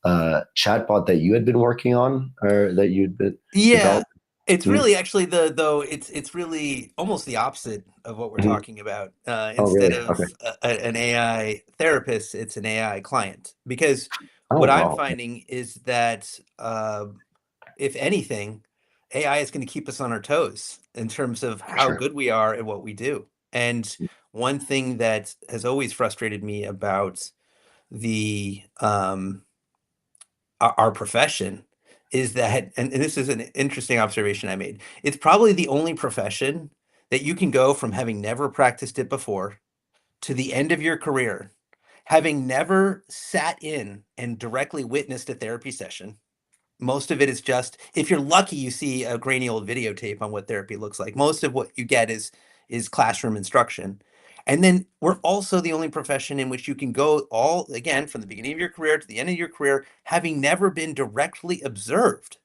chatbot that you had been working on, or that you'd been Yeah, developed. it's Mhm. really actually it's really almost the opposite of what we're Mhm. talking about. Oh, Instead really? of Okay. an AI therapist, it's an AI client. Because Oh, what I'm wow. finding is that if anything, AI is going to keep us on our toes in terms of For how sure. good we are at what we do. And one thing that has always frustrated me about the our profession is that, and this is an interesting observation I made. It's probably the only profession that you can go from having never practiced it before to the end of your career, having never sat in and directly witnessed a therapy session. Most of it is just, if you're lucky, you see a grainy old videotape on what therapy looks like. Most of what you get is classroom instruction. And then we're also the only profession in which you can go all again from the beginning of your career to the end of your career, having never been directly observed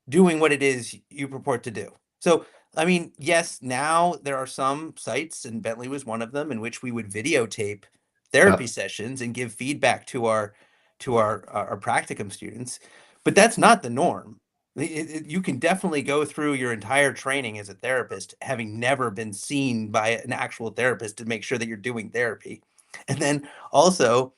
doing what it is you purport to do. So, I mean, yes, now there are some sites, and Bentley was one of them, in which we would videotape therapy Yeah. sessions and give feedback to our practicum students, but that's not the norm. You can definitely go through your entire training as a therapist having never been seen by an actual therapist to make sure that you're doing therapy. And then also,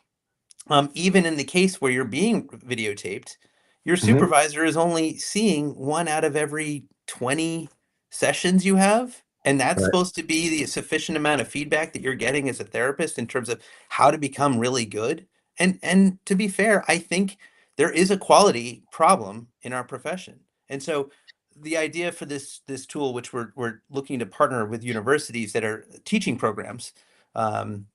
even in the case where you're being videotaped, your Hmm. supervisor is only seeing one out of every 20 sessions you have. And that's Right. supposed to be the sufficient amount of feedback that you're getting as a therapist in terms of how to become really good. And to be fair, I think there is a quality problem in our profession. And so the idea for this tool, which we're looking to partner with universities that are teaching programs, um,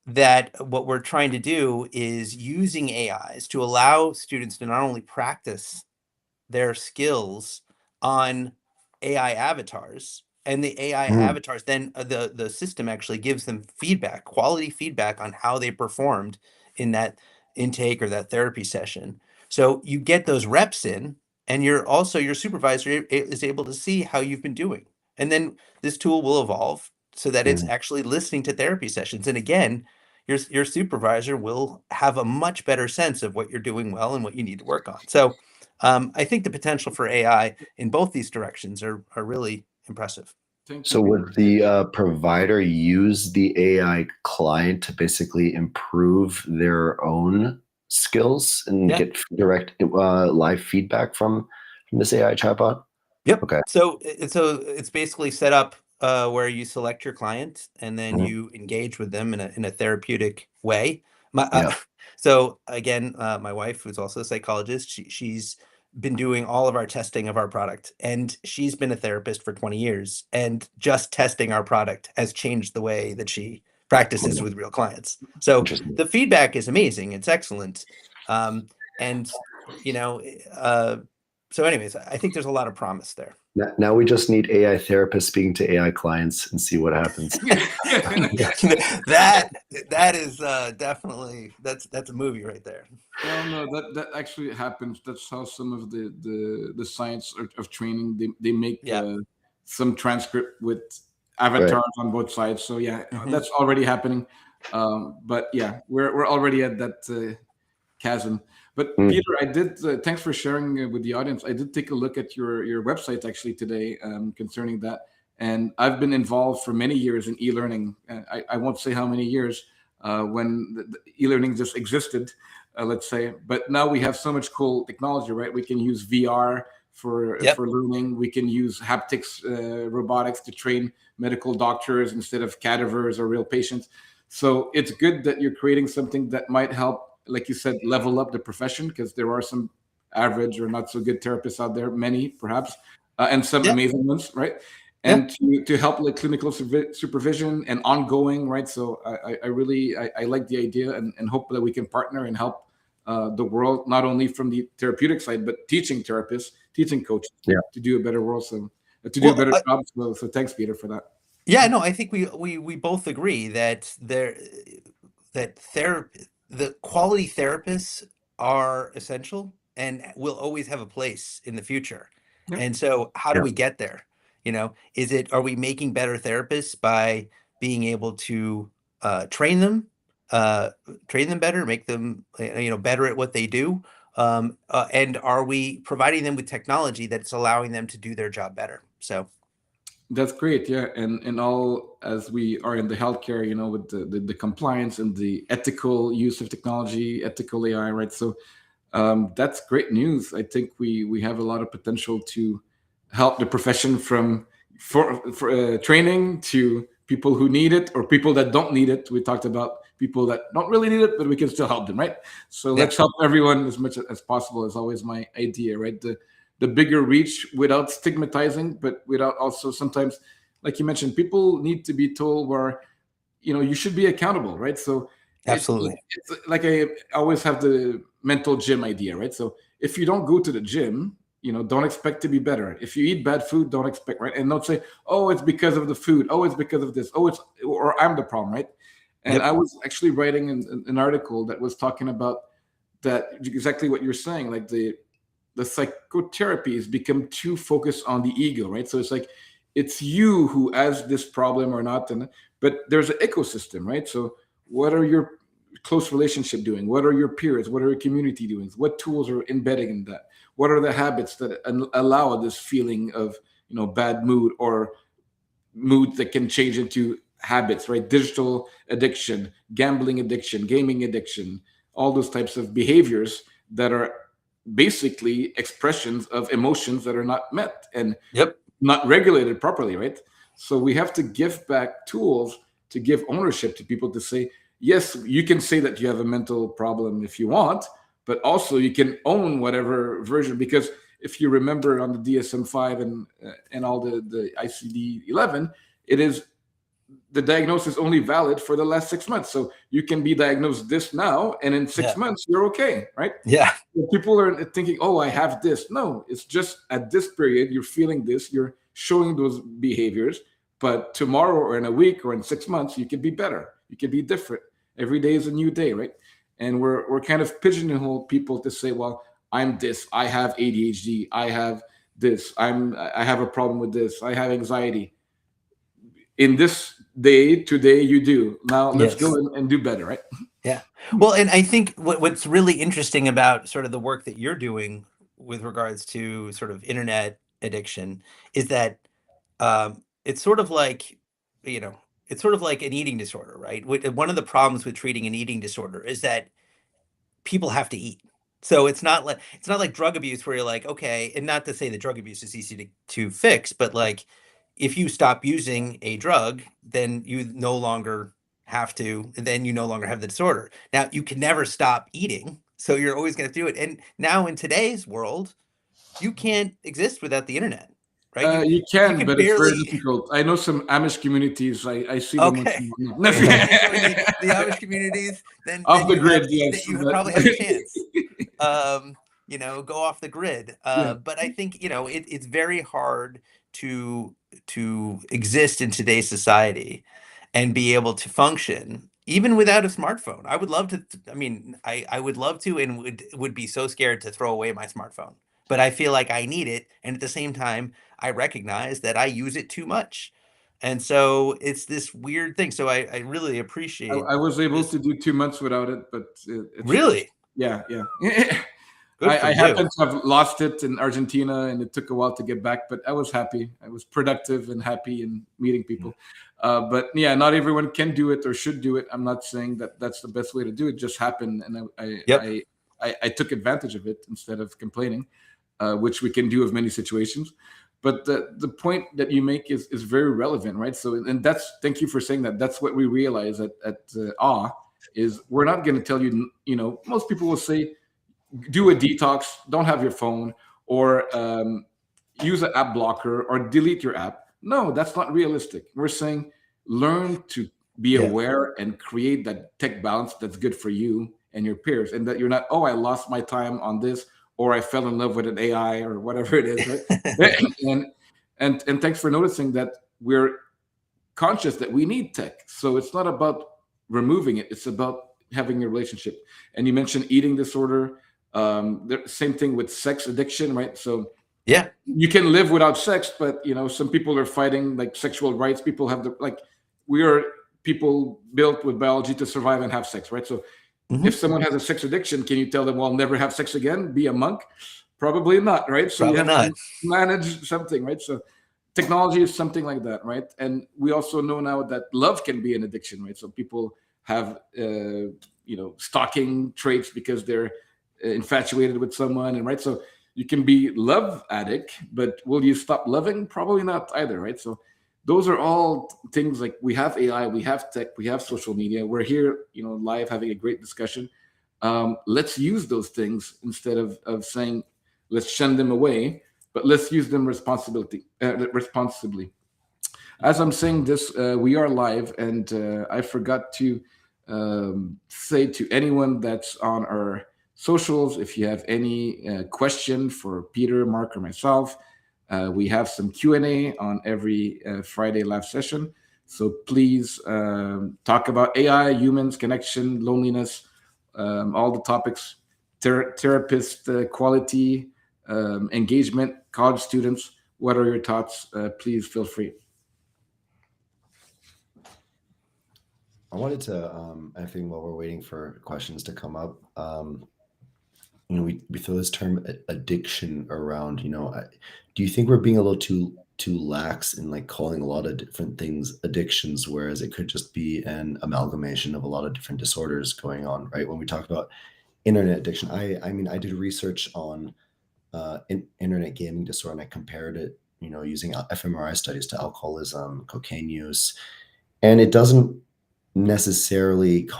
that what we're trying to do is using AIs to allow students to not only practice their skills on AI avatars, and the AI Mm. avatars then the system actually gives them feedback, quality feedback on how they performed in that intake or that therapy session. So you get those reps in, and you're also your supervisor is able to see how you've been doing. And then this tool will evolve so that it's Mm. actually listening to therapy sessions. And again, your supervisor will have a much better sense of what you're doing well and what you need to work on. So I think the potential for AI in both these directions are really impressive. Thank So you. would the provider use the AI client to basically improve their own skills and Yeah. get direct live feedback from this AI chatbot? Yep. Okay. So it's basically set up where you select your client and then Mhm. you engage with them in a therapeutic way. My, Yeah. so again, my wife, who's also a psychologist, she's been doing all of our testing of our product, and she's been a therapist for 20 years. And just testing our product has changed the way that she practices Oh, with real clients. So interesting. the feedback is amazing. It's excellent. And you know, uh, so anyways, I think there's a lot of promise there. Now we just need AI therapists speaking to AI clients and see what happens. that that is definitely that's a movie right there. Well, no, that actually happens. That's how some of the science of training, they make Yeah. some transcript with Right. avatars on both sides. So yeah, Hmm. that's already happening. But yeah, we're already at that chasm. But Mm. Peter, I did. Thanks for sharing with the audience. I did take a look at your website actually today concerning that, and I've been involved for many years in e-learning. I won't say how many years when the e-learning just existed, let's say. But now we have so much cool technology, right? We can use VR Yep. for learning. We can use haptics, robotics to train medical doctors instead of cadavers or real patients. So it's good that you're creating something that might help, like you said, level up the profession, because there are some average or not so good therapists out there, many perhaps, and some Yep. amazing ones, right? Yep. And to help like clinical supervision and ongoing, right? So I really I like the idea, and hope that we can partner and help the world, not only from the therapeutic side, but teaching therapists, teaching coaches Yeah. to do a better world, so to do a Well, better job. So thanks, Peter, for that. yeah, no, I think we both agree that the quality therapists are essential and will always have a place in the future. Yeah. And so how do Yeah. we get there? Are we making better therapists by being able to uh, train them better, make them better at what they do? And are we providing them with technology that's allowing them to do their job better? So That's great, yeah, and all as we are in the healthcare, with the compliance and the ethical use of technology, ethical AI, right? So that's great news. I think we have a lot of potential to help the profession from for training to people who need it or people that don't need it. We talked about people that don't really need it, but we can still help them, right? So yeah, let's help everyone as much as possible. Is always my idea, right? The bigger reach without stigmatizing, but without also sometimes, like you mentioned, people need to be told where you should be accountable, right? So absolutely. it's like I always have the mental gym idea, right? So if you don't go to the gym, don't expect to be better. If you eat bad food, don't expect, right? And don't say, oh, it's because of the food, oh, it's because of this, oh, it's or I'm the problem, right? And I Yep. was actually writing an article that was talking about that, exactly what you're saying, like the psychotherapy has become too focused on the ego, right? So it's like it's you who has this problem or not, but there's an ecosystem, right? So what are your close relationship doing? What are your peers? What are your community doing? What tools are embedding in that? What are the habits that allow this feeling of bad mood, or mood that can change into habits, right? Digital addiction, gambling addiction, gaming addiction, all those types of behaviors that are basically expressions of emotions that are not met and Yep. not regulated properly, right? So we have to give back tools to give ownership to people to say, yes, you can say that you have a mental problem if you want, but also you can own whatever version. Because if you remember on the DSM-5 and all the ICD-11, it is the diagnosis only valid for the last 6 months. So you can be diagnosed this now, and in six Yeah. months you're okay, right? Yeah. People are thinking, oh, I have this. No, it's just at this period you're feeling this, you're showing those behaviors, but tomorrow or in a week or in 6 months you could be better, you could be different. Every day is a new day, right? And we're kind of pigeonhole people to say, well, I'm this, I have ADHD, I have this, I have a problem with this, I have anxiety. In this day today you do. Now let's go Yes. and do better, right? Yeah. Well, and I think what's really interesting about sort of the work that you're doing with regards to sort of internet addiction is that it's sort of like, you know, it's sort of like an eating disorder, right? One of the problems with treating an eating disorder is that people have to eat. So it's not like drug abuse where you're like, okay, and not to say that drug abuse is easy to fix, but like if you stop using a drug, then you no longer then you no longer have the disorder. Now you can never stop eating, so you're always going to do it. And now in today's world, you can't exist without the internet, right? You You can, can but it's very barely. difficult. I know some Amish communities. I see them once Okay. in a Well, while. if you want to join the Amish communities, then Off the you have grid, yes. probably have a chance. Go off the grid. Yeah. But I think it's very hard to exist in today's society and be able to function even without a smartphone. I would love to. I mean, I would love to, and would be so scared to throw away my smartphone. But I feel like I need it, and at the same time, I recognize that I use it too much. And so it's this weird thing. So I really appreciate I was able this. to do 2 months without it, but it's Really? Yeah, yeah. Good for I you. happened to have lost it in Argentina, and it took a while to get back. But I was happy. I was productive and happy in meeting people. But yeah, not everyone can do it or should do it. I'm not saying that that's the best way to do it. Just happened, and Yep. I took advantage of it instead of complaining, which we can do of many situations. But the point that you make is very relevant, right? So, and that's, thank you for saying that. That's what we realize at AW is we're not going to tell you. You know, most people will say do a detox, don't have your phone, or use an app blocker or delete your app. No, that's not realistic. We're saying learn to be Yeah. aware and create that tech balance that's good for you and your peers, and that you're not, oh, I lost my time on this, or I fell in love with an AI or whatever it is, right? And thanks for noticing that we're conscious that we need tech. So it's not about removing it; it's about having a relationship. And you mentioned eating disorder. Same thing with sex addiction, right? So Yeah. you can live without sex, but you know, some people are fighting like sexual rights. People have the like, we are people built with biology to survive and have sex, right? So if someone has a sex addiction, can you tell them, well, never have sex again, be a monk? Probably not, right? So you Probably have not. to manage something, right? So technology is something like that, right? And we also know now that love can be an addiction, right? So people have stalking traits because they're infatuated with someone, and right. So you can be love addict, but will you stop loving? Probably not either, right? So those are all things like we have AI, we have tech, we have social media. We're here, live having a great discussion. Let's use those things instead of saying let's shun them away, but let's use them responsibly. As I'm saying this, we are live, and I forgot to say to anyone that's on our socials, if you have any question for Peter, Mark, or myself, we have some Q&A on every Friday live session. So please talk about AI, humans, connection, loneliness, all the topics, therapist quality, engagement, college students. What are your thoughts? Please feel free. I wanted to, I think while we're waiting for questions to come up, we throw this term addiction around. Do you think we're being a little too lax in like calling a lot of different things addictions, whereas it could just be an amalgamation of a lot of different disorders going on, right? When we talk about internet addiction, I mean, I did research on internet gaming disorder, and I compared it, using fMRI studies to alcoholism, cocaine use, and it doesn't necessarily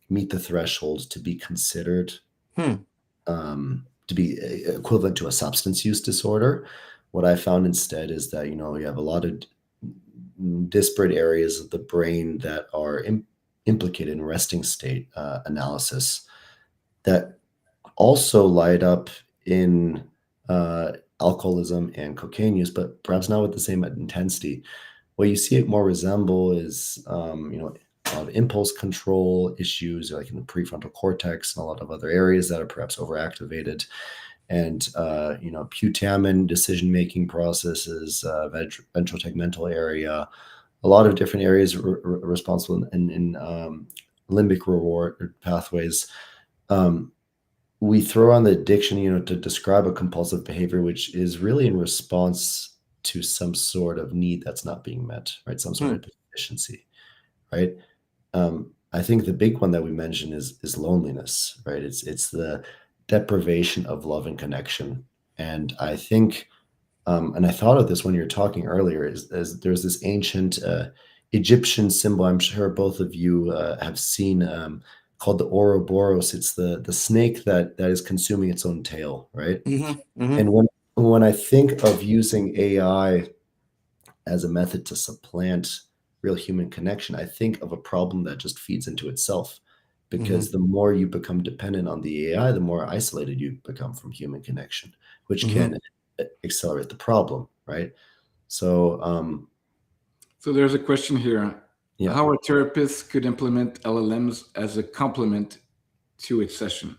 meet the thresholds to be considered to be equivalent to a substance use disorder. What I found instead is that you have a lot of disparate areas of the brain that are implicated in resting state analysis that also light up in alcoholism and cocaine use, but perhaps not with the same intensity. What you see it more resemble is, a lot of impulse control issues, like in the prefrontal cortex and a lot of other areas that are perhaps overactivated, and putamen decision-making processes, ventral tegmental area, a lot of different areas responsible in limbic reward pathways. We throw on the addiction, to describe a compulsive behavior, which is really in response to some sort of need that's not being met, right? Some sort of deficiency, right? I think the big one that we mentioned is loneliness, right? It's the deprivation of love and connection. And I think, and I thought of this when you were talking earlier, is there's this ancient Egyptian symbol I'm sure both of you have seen, called the Ouroboros. It's the snake that is consuming its own tail, right? And when I think of using AI as a method to supplant real human connection, I think of a problem that just feeds into itself. Because the more you become dependent on the AI, the more isolated you become from human connection, which can accelerate the problem, right? So, So there's a question here. yeah. How a therapist could implement LLMs as a complement to its session?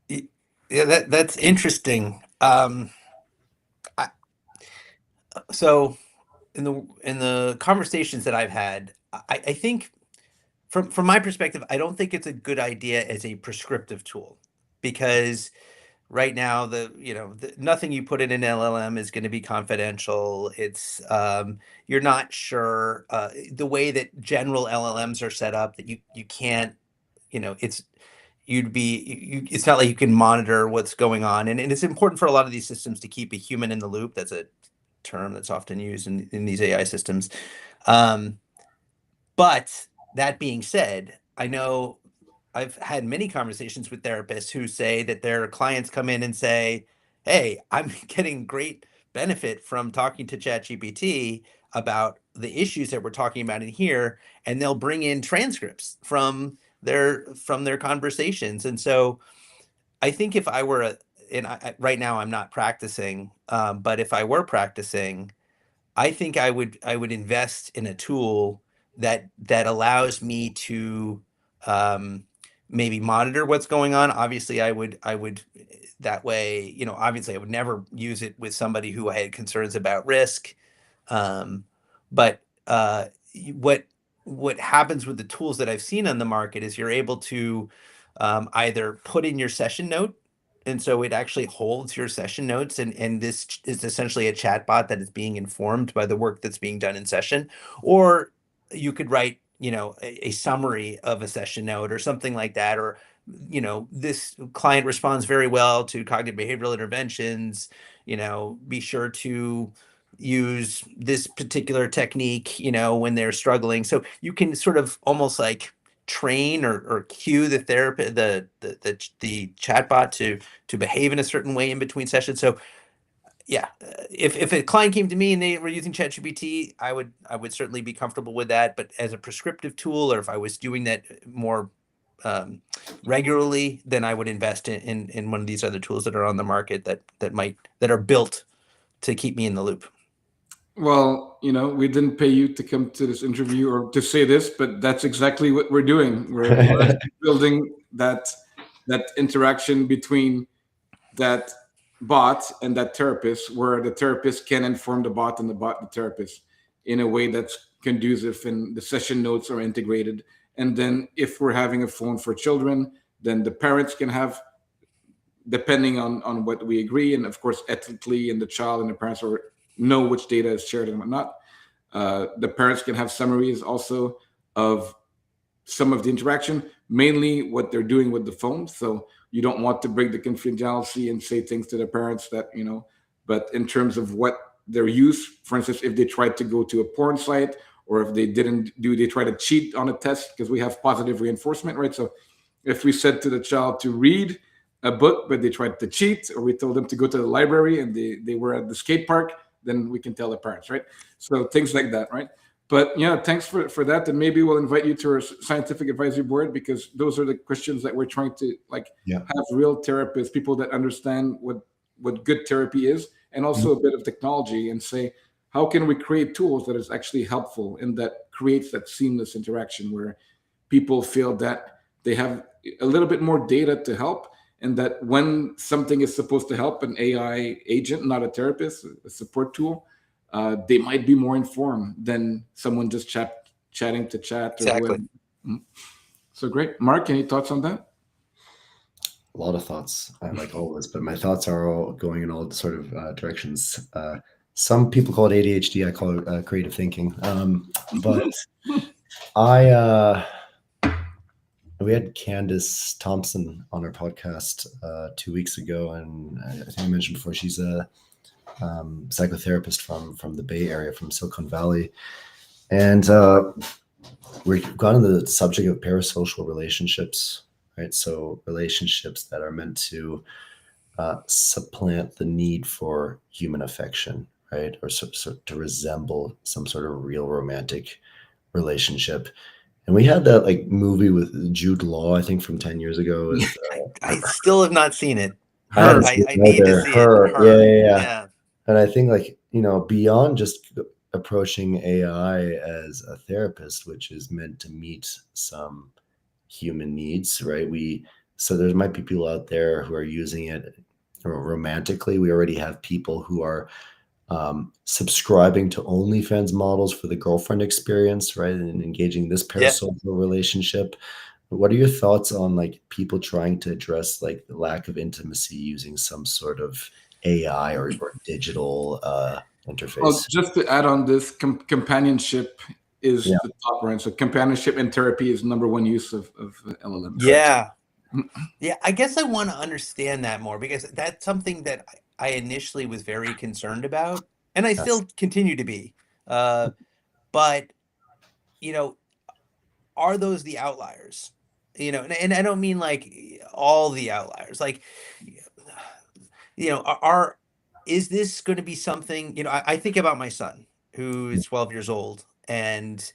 Yeah, that's interesting. So in the conversations that I've had, I think from my perspective, I don't think it's a good idea as a prescriptive tool, because right now nothing you put in an LLM is going to be confidential. It's you're not sure the way that general LLMs are set up, that you can't, it's it's not like you can monitor what's going on, and it's important for a lot of these systems to keep a human in the loop. That's a term that's often used in these AI systems. Um, but that being said, I know I've had many conversations with therapists who say that their clients come in and say, "Hey, I'm getting great benefit from talking to ChatGPT about the issues that we're talking about in here," and they'll bring in transcripts from their conversations. And so I think if I were right now I'm not practicing, but if I were practicing, I think I would invest in a tool that allows me to um, maybe monitor what's going on. Obviously, I would that way, obviously I would never use it with somebody who I had concerns about risk. Um, but what happens with the tools that I've seen on the market is you're able to either put in your session note, and so it actually holds your session notes, and this is essentially a chatbot that is being informed by the work that's being done in session. Or you could write, a summary of a session note or something like that. Or, this client responds very well to cognitive behavioral interventions. Be sure to use this particular technique, when they're struggling. So you can sort of almost like train or cue the therapist, the chatbot to behave in a certain way in between sessions. So yeah, if a client came to me and they were using ChatGPT, I would certainly be comfortable with that. But as a prescriptive tool, or if I was doing that more regularly, then I would invest in one of these other tools that are on the market that are built to keep me in the loop. Well, we didn't pay you to come to this interview or to say this, but that's exactly what we're doing. We're actually building that interaction between that bot and that therapist, where the therapist can inform the bot and the bot the therapist in a way that's conducive, and the session notes are integrated. And then if we're having a phone for children, then the parents can have, depending on what we agree, and of course ethically, and the child and the parents know which data is shared and whatnot. The parents can have summaries also of some of the interaction, mainly what they're doing with the phone. So you don't want to break the confidentiality and say things to the parents that, but in terms of what their use, for instance, if they tried to go to a porn site, or if they try to cheat on a test, because we have positive reinforcement, right? So if we said to the child to read a book, but they tried to cheat, or we told them to go to the library and they were at the skate park, then we can tell the parents, right? So things like that, right? But yeah, thanks for that. And maybe we'll invite you to our scientific advisory board, because those are the questions that we're trying to have real therapists, people that understand what good therapy is, and also a bit of technology, and say, how can we create tools that is actually helpful and that creates that seamless interaction where people feel that they have a little bit more data to help, and that when something is supposed to help an AI agent, not a therapist, a support tool, they might be more informed than someone just chatting to chat. Exactly. So great. Mark, any thoughts on that? A lot of thoughts, like always, but my thoughts are all going in all sort of directions. Some people call it ADHD. I call it creative thinking. But we had Candace Thompson on our podcast 2 weeks ago, and I think I mentioned before, she's a psychotherapist from the Bay Area, from Silicon Valley, and we've gone into the subject of parasocial relationships, right? So relationships that are meant to supplant the need for human affection, right? Or so to resemble some sort of real romantic relationship. And we had that movie with Jude Law, I think from 10 years ago. With, I still have not seen it. I need to see it. Yeah. And I think beyond just approaching AI as a therapist, which is meant to meet some human needs, right? So there might be people out there who are using it romantically. We already have people who are subscribing to OnlyFans models for the girlfriend experience, right? And engaging this Yeah. parasocial relationship. What are your thoughts on like people trying to address like the lack of intimacy using some sort of AI or digital Well, interface? just to add on this, companionship Yeah. is the top rank. So companionship and therapy is number one use of LLMs. Yeah. Yeah, I guess I want to understand that more because that's something that I initially was very concerned about, and I Yes. still continue to be. But, you know, are those the outliers? And I don't mean like all the outliers. Like, is this going to be something, I think about my son who is 12 years old, and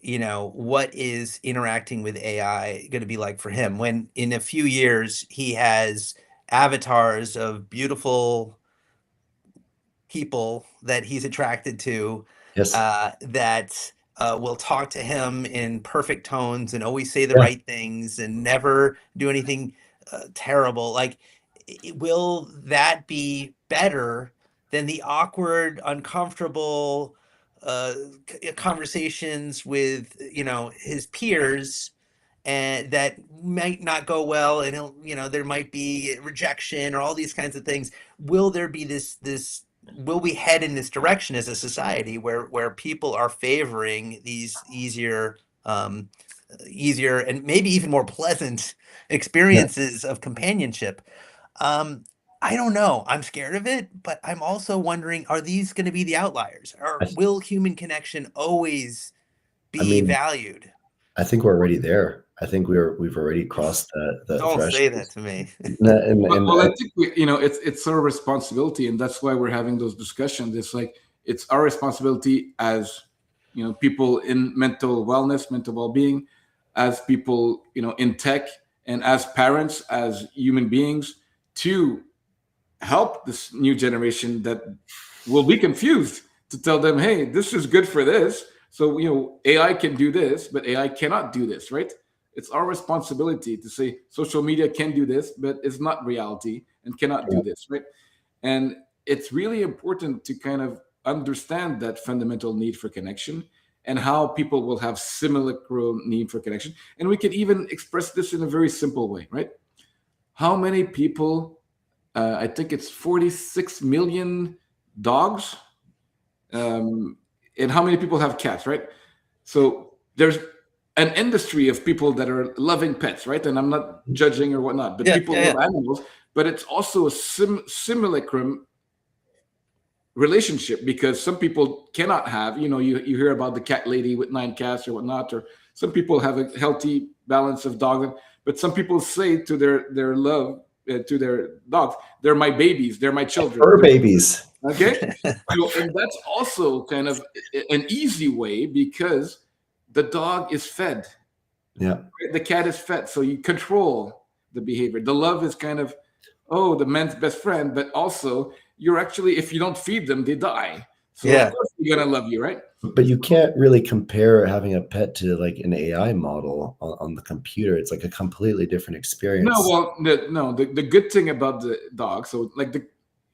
what is interacting with AI going to be like for him when in a few years he has avatars of beautiful people that he's attracted to, Yes. that will talk to him in perfect tones and always say the Yeah. right things and never do anything terrible. Like, will that be better than the awkward, uncomfortable conversations with his peers, and that might not go well, and there might be rejection or all these kinds of things? Will there be this will we head in this direction as a society where people are favoring these easier and maybe even more pleasant Yeah. experiences of companionship? um I don't know, I'm scared of it, but I'm also wondering, are these going to be the outliers, or I, will human connection always I be mean, valued? I think we're already there. I think we've already crossed the Don't say threshold. that to me. Well, I think it's our responsibility, and that's why we're having those discussions. It's like it's our responsibility as people in mental wellness, mental well-being, as people in tech, and as parents, as human beings, to help this new generation that will be confused, to tell them, hey, this is good for this. So AI can do this, but AI cannot do this, right? It's our responsibility to say social media can do this, but it's not reality and cannot do this, right? And it's really important to kind of understand that fundamental need for connection and how people will have similar need for connection. And we can even express this in a very simple way, right? How many people, I think it's 46 million dogs, and how many people have cats, right? So there's an industry of people that are loving pets, right? And I'm not judging or whatnot, but Yeah, people yeah, love animals. But it's also a simulacrum relationship, because some people cannot have, you hear about the cat lady with 9 cats or whatnot, or some people have a healthy balance of dogs, but some people say to their love, to their dogs, they're my babies, they're my children. Fur babies. Okay. So, and that's also kind of an easy way, because the dog is fed, Yeah. the cat is fed, so you control the behavior. The love is kind of, oh, the man's best friend, but also you're actually, if you don't feed them, they die. So of yeah. course they're gonna love you, right? But you can't really compare having a pet to like an AI model on the computer. It's like a completely different No, experience. well, no. The good thing about the dog, so like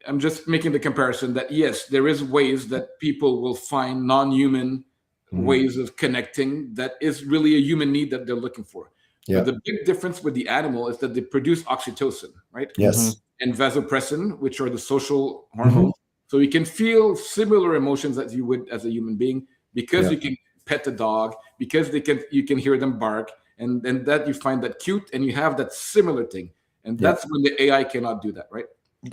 I'm just making the comparison that yes, there is ways that people will find non-human Mhm. ways of connecting that is really a human need that they're looking for. But Yeah. the big difference with the animal is that they produce oxytocin, right? Hmm. Yes. And vasopressin, which are the social Mhm. hormones. So you can feel similar emotions as you would as a human being, because Yeah. you can pet the dog, because you can hear them bark, and that you find that cute, and you have that similar thing. And Yeah. that's when the AI cannot do that, right?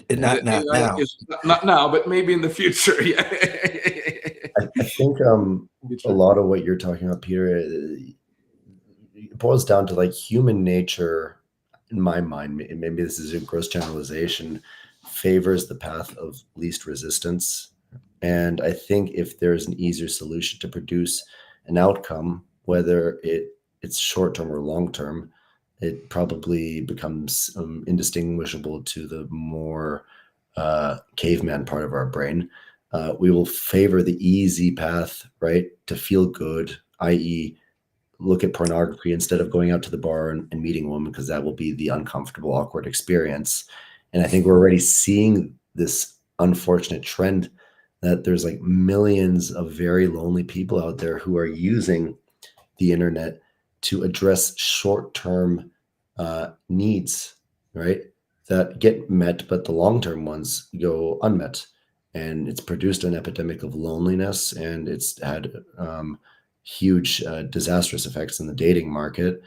The Not AI now. is not now, but maybe in the future. Yeah. I think a Future. lot of what you're talking about, Peter, it boils down to like human nature, in my mind. Maybe this is a gross generalization, favors the path of least resistance. And I think if there's an easier solution to produce an outcome, whether it's short term or long term, it probably becomes indistinguishable to the more caveman part of our brain. We will favor the easy path, right, to feel good, i.e., look at pornography instead of going out to the bar and meeting a woman, because that will be the uncomfortable, awkward experience. And I think we're already seeing this unfortunate trend that there's like millions of very lonely people out there who are using the internet to address short-term needs, right? That get met, but the long-term ones go unmet. And it's produced an epidemic of loneliness, and it's had huge disastrous effects in the dating market.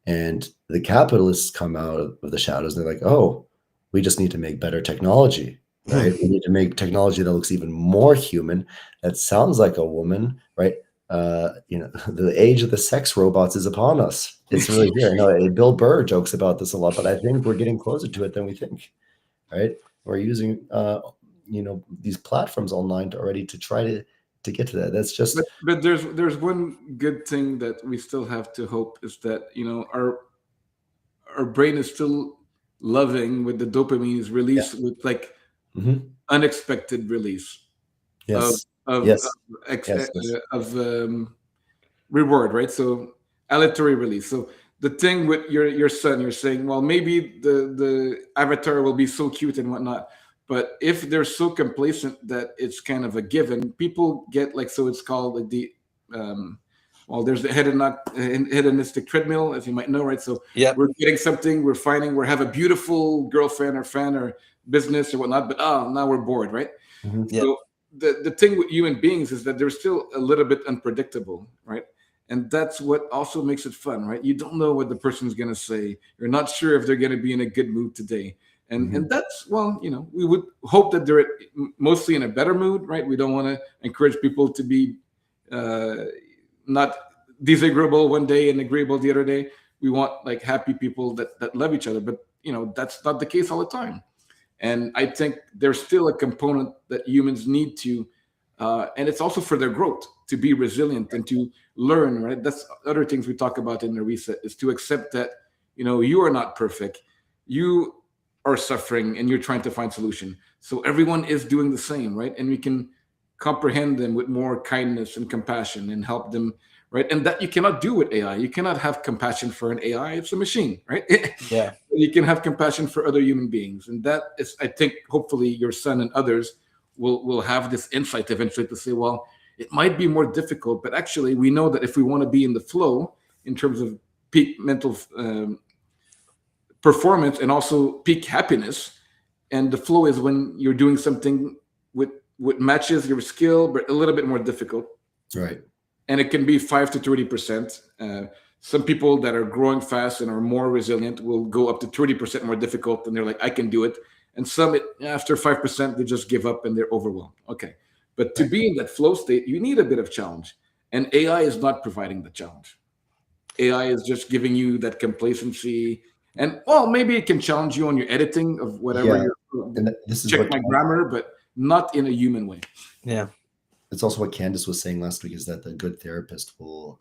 And the capitalists come out of the shadows. And they're like, oh, we just need to make better technology, right? We need to make technology that looks even more human, that sounds like a woman, right? The age of the sex robots is upon us. It's really here. I know Bill Burr jokes about this a lot, but I think we're getting closer to it than we think, right? We're using, these platforms online already to try to get to that. That's just But there's one good thing that we still have to hope is that our brain is still loving with the dopamine is yeah. released with like Mhm. unexpected release of Yes, of yes, of, ex, yes, yes. of reward, right? So aleatory release. So the thing with your son, you're saying, well, maybe the avatar will be so cute and whatnot, but if they're so complacent that it's kind of a given, people get like, so it's called like the well, there's the hedonistic treadmill, as you might know, right? So Yep. we're getting something, we're finding, we have a beautiful girlfriend or friend or business or whatnot, but now we're bored, right? Mhm. Yep. So the thing with human beings is that they're still a little bit unpredictable, right? And that's what also makes it fun, right? You don't know what the person's going to say. You're not sure if they're going to be in a good mood today. And Mhm. that's, well, we would hope that they're mostly in a better mood, right? We don't want to encourage people to be uh, not disagreeable one day and agreeable the other day. We want like happy people that love each other, but that's not the case all the time. And I think there's still a component that humans need to, and it's also for their growth to be resilient and to learn. Right? That's other things we talk about in the reset is to accept that you are not perfect, you are suffering, and you're trying to find solution. So everyone is doing the same, right? And we can comprehend them with more kindness and compassion and help them, right? And that you cannot do with AI. You cannot have compassion for an AI. It's a machine, right? Yeah. You can have compassion for other human beings, and that is, I think, hopefully your son and others will have this insight eventually to say, well, it might be more difficult, but actually we know that if we want to be in the flow in terms of peak mental performance and also peak happiness, and the flow is when you're doing something with what matches your skill but a little bit more difficult, Right. and it can be 5 to 30%. Some people that are growing fast and are more resilient will go up to 30% more difficult, and they're like, I can do it. And some, after 5%, they just give up and they're overwhelmed. Okay. But to Right. be in that flow state, you need a bit of challenge. And AI is not providing the challenge. AI is just giving you that complacency. And, well, maybe it can challenge you on your editing of whatever Yeah. you're, And this is check what my grammar, but not in a human way. Yeah. it's also what Candace was saying last week, is that the good therapist will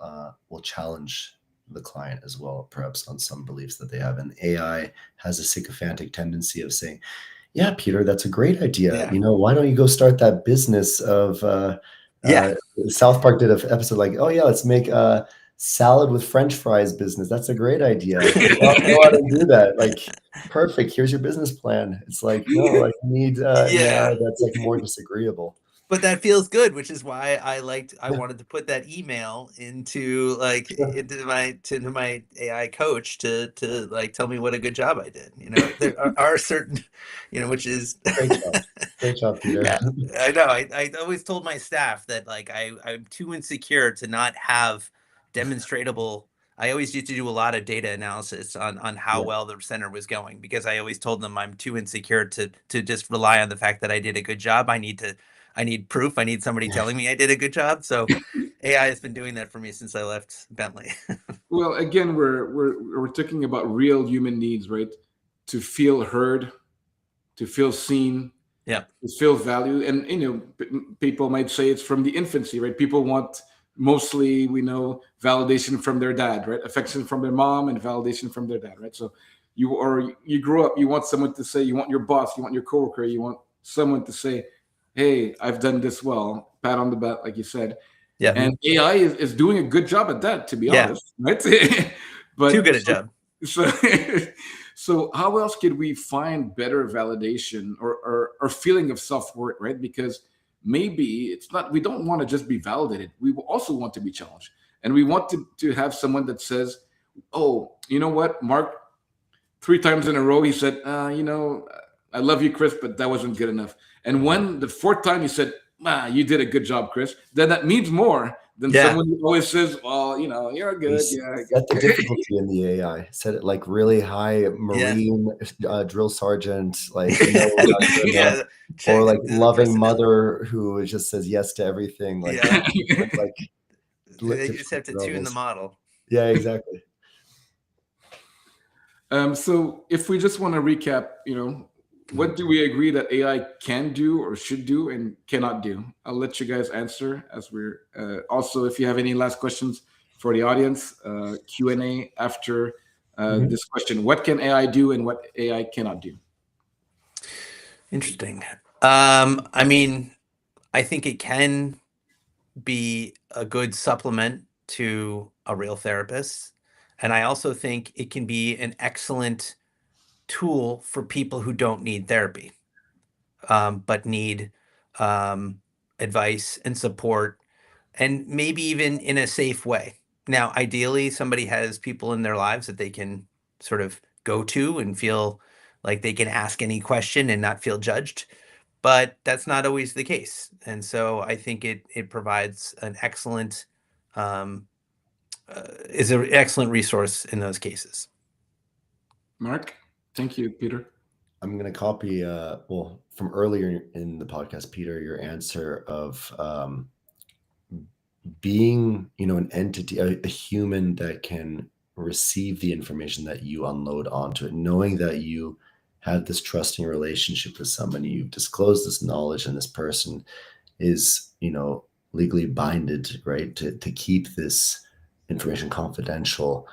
challenge the client as well, perhaps on some beliefs that they have. And AI has a sycophantic tendency of saying, yeah, Peter, that's a great idea. Yeah. Why don't you go start that business of Yeah. South Park did an episode like, oh yeah, let's make a salad with French fries business. That's a great idea. Go out and do that. Like, perfect. Here's your business plan. It's like, no, like you need an Yeah. AI that's like more disagreeable. But that feels good, which is why I Yeah. wanted to put that email into like Sure. into my AI coach to like tell me what a good job I did. There are certain, which is Great job. Great job, Peter. yeah, I know. I always told my staff that like I'm too insecure to not have demonstratable. I always used to do a lot of data analysis on how Yeah. well the center was going, because I always told them I'm too insecure to just rely on the fact that I did a good job. I need proof. I need somebody telling me I did a good job. So AI has been doing that for me since I left Bentley. Well, again, we're talking about real human needs, right? To feel heard, to feel seen, Yeah. to feel value, and people might say it's from the infancy, right? People want mostly, we know, validation from their dad, right? Affection from their mom and validation from their dad, right? So you grow up, you want someone to say, you want your boss, you want your coworker, you want someone to say, "Hey, I've done this well," pat on the back, like you said. Yeah. And AI is doing a good job at that, to be Yeah. honest, right? Too But good a job. so, so how else could we find better validation or feeling of self-worth, right? Because maybe it's not, we don't want to just be validated. We also want to be challenged. And we want to have someone that says, oh, you know what, Mark, 3 times in a row, he said, I love you, Chris, but that wasn't good enough. And when the 4th time he said, you did a good job, Chris, then that means more than someone who always says, well, you're good. Set the difficulty in the AI. Set it like really high, Marine drill sergeant, like or like loving mother who just says yes to everything. Like, like they just have to tune the model. Yeah, exactly. So if we just want to recap, what do we agree that AI can do or should do and cannot do? I'll let you guys answer as we're also, if you have any last questions for the audience, Q&A after this question. What can AI do and what AI cannot do? Interesting. I mean, I think it can be a good supplement to a real therapist. And I also think it can be an excellent tool for people who don't need therapy, but need advice and support, and maybe even in a safe way. Now, ideally, somebody has people in their lives that they can sort of go to and feel like they can ask any question and not feel judged. But that's not always the case. And so I think it provides an excellent, is an excellent resource in those cases. Mark? Thank you, Peter. I'm going to copy, from earlier in the podcast, Peter, your answer of being, an entity, a human that can receive the information that you unload onto it, knowing that you have this trusting relationship with somebody, you've disclosed this knowledge, and this person is, legally binded, right, to keep this information confidential,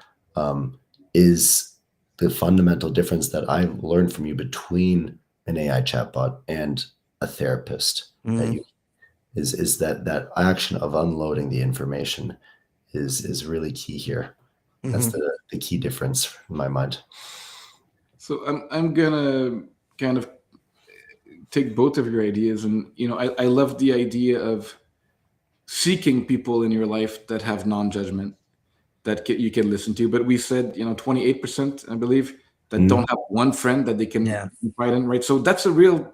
is the fundamental difference that I've learned from you between an AI chatbot and a therapist. That you is that action of unloading the information is really key here. That's the key difference in my mind. So I'm gonna kind of take both of your ideas, and I love the idea of seeking people in your life that have non-judgment, that you can listen to. But we said 28%, I believe, that don't have one friend that they can confide in, right? So that's a real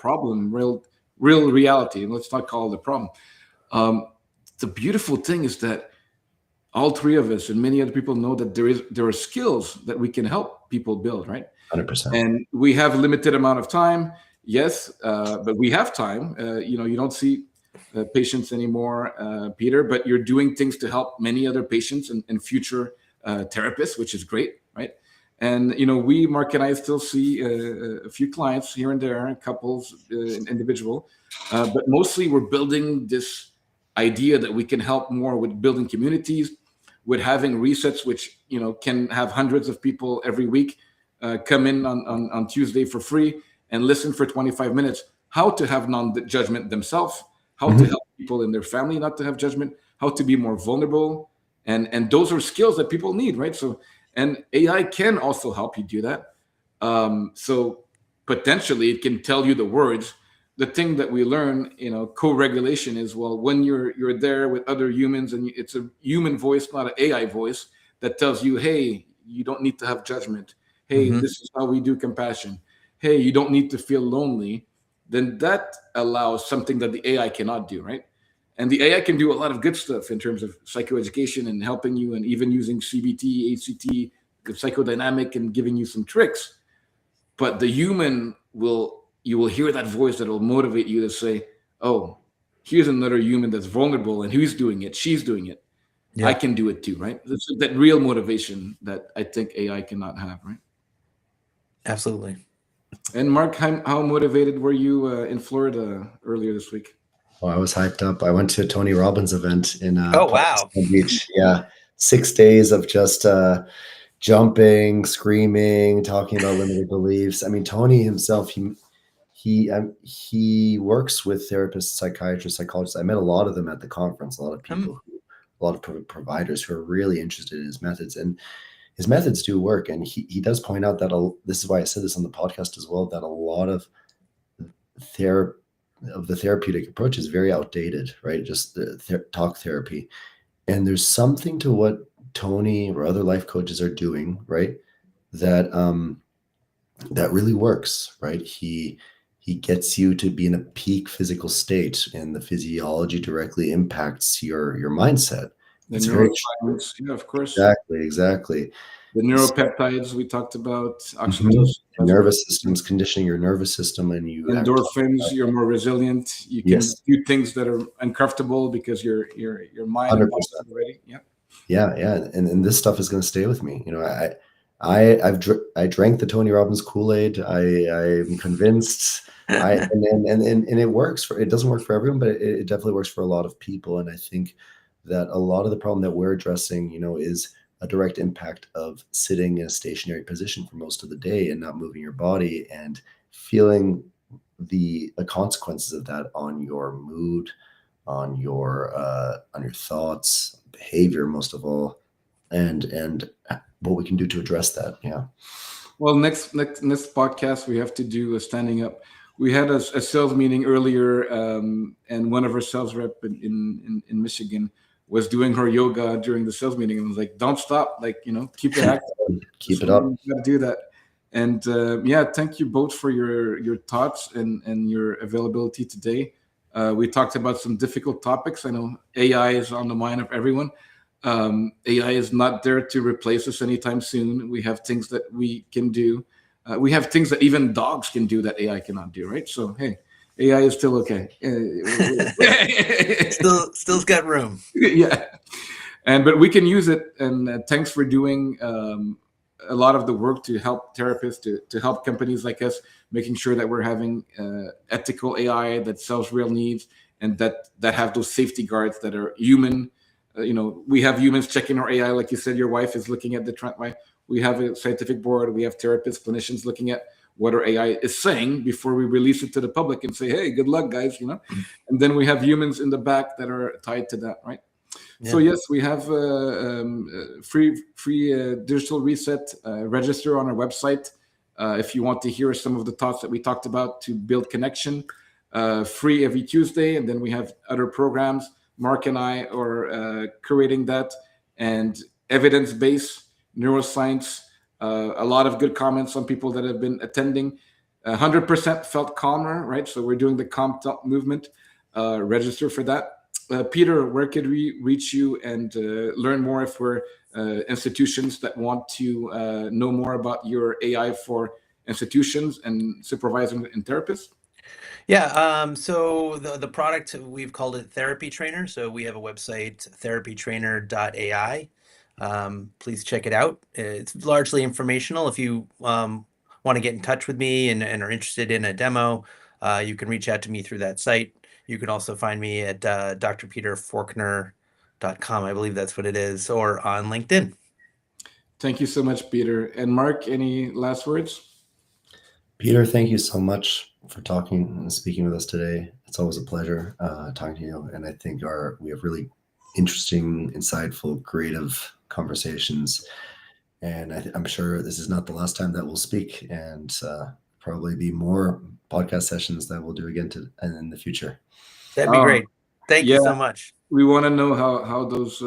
problem, real reality, and let's not call it a problem. The beautiful thing is that all three of us and many other people know that there are skills that we can help people build, right? 100%. And we have a limited amount of time, yes, but we have time. You don't see patients anymore, Peter, but you're doing things to help many other patients and future therapists, which is great, right? And we, Mark and I, still see a few clients here and there, couples, individual, but mostly we're building this idea that we can help more with building communities, with having resets, which can have hundreds of people every week come in on Tuesday for free and listen for 25 minutes. How to have non-judgment themselves, how to help people in their family not to have judgment, how to be more vulnerable, and those are skills that people need, right? So, and AI can also help you do that. So potentially it can tell you the words. The thing that we learn, co-regulation is, well, when you're there with other humans and it's a human voice, not an AI voice, that tells you, hey, you don't need to have judgment. Hey, this is how we do compassion. Hey, you don't need to feel lonely. Then that allows something that the AI cannot do, right? And the AI can do a lot of good stuff in terms of psychoeducation and helping you, and even using CBT, ACT, psychodynamic, and giving you some tricks. But the human you will hear that voice that will motivate you to say, oh, here's another human that's vulnerable, and who's doing it? She's doing it. Yeah. I can do it too, right? It's that real motivation that I think AI cannot have, right? Absolutely. And Mark, how motivated were you in Florida earlier this week? Oh, I was hyped up. I went to a Tony Robbins event in wow. Beach. Yeah, 6 days of just jumping, screaming, talking about limited beliefs. I mean, Tony himself, he works with therapists, psychiatrists, psychologists. I met a lot of them at the conference. A lot of people, a lot of providers who are really interested in his methods, and his methods do work. And he does point out that this is why I said this on the podcast as well, that a lot of of the therapeutic approach is very outdated, right? Just the talk therapy. And there's something to what Tony or other life coaches are doing, right? That that really works, right? He gets you to be in a peak physical state, and the physiology directly impacts your mindset. The It's very neuroscience, yeah, of course. exactly. The neuropeptides we talked about, Mhm. oxytocin, that's what Nervous systems, conditioning your nervous system, and you have endorphins. You're more resilient. You can yes, do things that are uncomfortable because your mind and body 100%. is ready. Yeah. Yeah, and this stuff is going to stay with me. I drank the Tony Robbins Kool-Aid. I'm convinced. And it works for. It doesn't work for everyone, but it definitely works for a lot of people. And I think that a lot of the problem that we're addressing, is a direct impact of sitting in a stationary position for most of the day and not moving your body and feeling the consequences of that on your mood, on your thoughts, behavior, most of all, and what we can do to address that. Yeah. Well, next podcast we have to do a standing up. We had a sales meeting earlier, and one of our sales rep in Michigan was doing her yoga during the sales meeting, and was like, "Don't stop! Like, keep it active. Keep it up. You got to do that." And yeah, thank you both for your thoughts and your availability today. We talked about some difficult topics. I know AI is on the mind of everyone. AI is not there to replace us anytime soon. We have things that we can do. We have things that even dogs can do that AI cannot do, right? So hey, AI is still okay. Still's got room. Yeah, but we can use it. And thanks for doing a lot of the work to help therapists, to help companies like us, making sure that we're having ethical AI that solves real needs and that have those safety guards that are human. We have humans checking our AI, like you said. Your wife is looking at the trend. Right? We have a scientific board. We have therapists, clinicians looking at what our AI is saying before we release it to the public and say, "Hey, good luck, guys." And then we have humans in the back that are tied to that, right? Yeah. So yes, we have free digital reset. Register on our website if you want to hear some of the thoughts that we talked about to build connection. Free every Tuesday, and then we have other programs. Mark and I are curating that, and evidence-based neuroscience. A lot of good comments on people that have been attending. 100% felt calmer, right? So we're doing the Calm Talk movement. Register for that. Peter, where could we reach you and learn more if we're institutions that want to know more about your AI for institutions and supervisors and therapists? Yeah, so the product, we've called it Therapy Trainer. So we have a website, therapytrainer.ai. Please check it out. It's largely informational. If you want to get in touch with me and are interested in a demo, you can reach out to me through that site. You can also find me at drpeterforkner.com. I believe that's what it is, or on LinkedIn. Thank you so much, Peter. And Mark, any last words? Peter, thank you so much for talking and speaking with us today. It's always a pleasure talking to you. And I think we have really interesting, insightful, creative conversations. And I'm sure this is not the last time that we'll speak, and probably be more podcast sessions that we'll do again in the future. That'd be great. Thank you so much. We want to know how those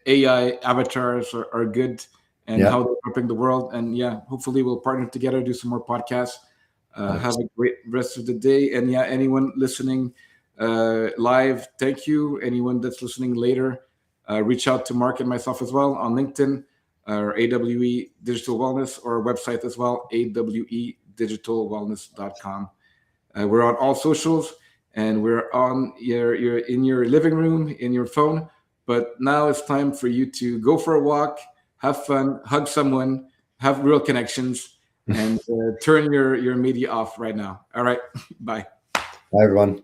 AI avatars are good and how they're helping the world. And hopefully we'll partner together, do some more podcasts. Have a great rest of the day. And anyone listening live, thank you. Anyone that's listening later, reach out to Mark and myself as well on LinkedIn or AWE Digital Wellness, or our website as well, awedigitalwellness.com. We're on all socials, and we're on you're in your living room, in your phone. But now it's time for you to go for a walk, have fun, hug someone, have real connections, and turn your media off right now. All right. Bye. Bye, everyone.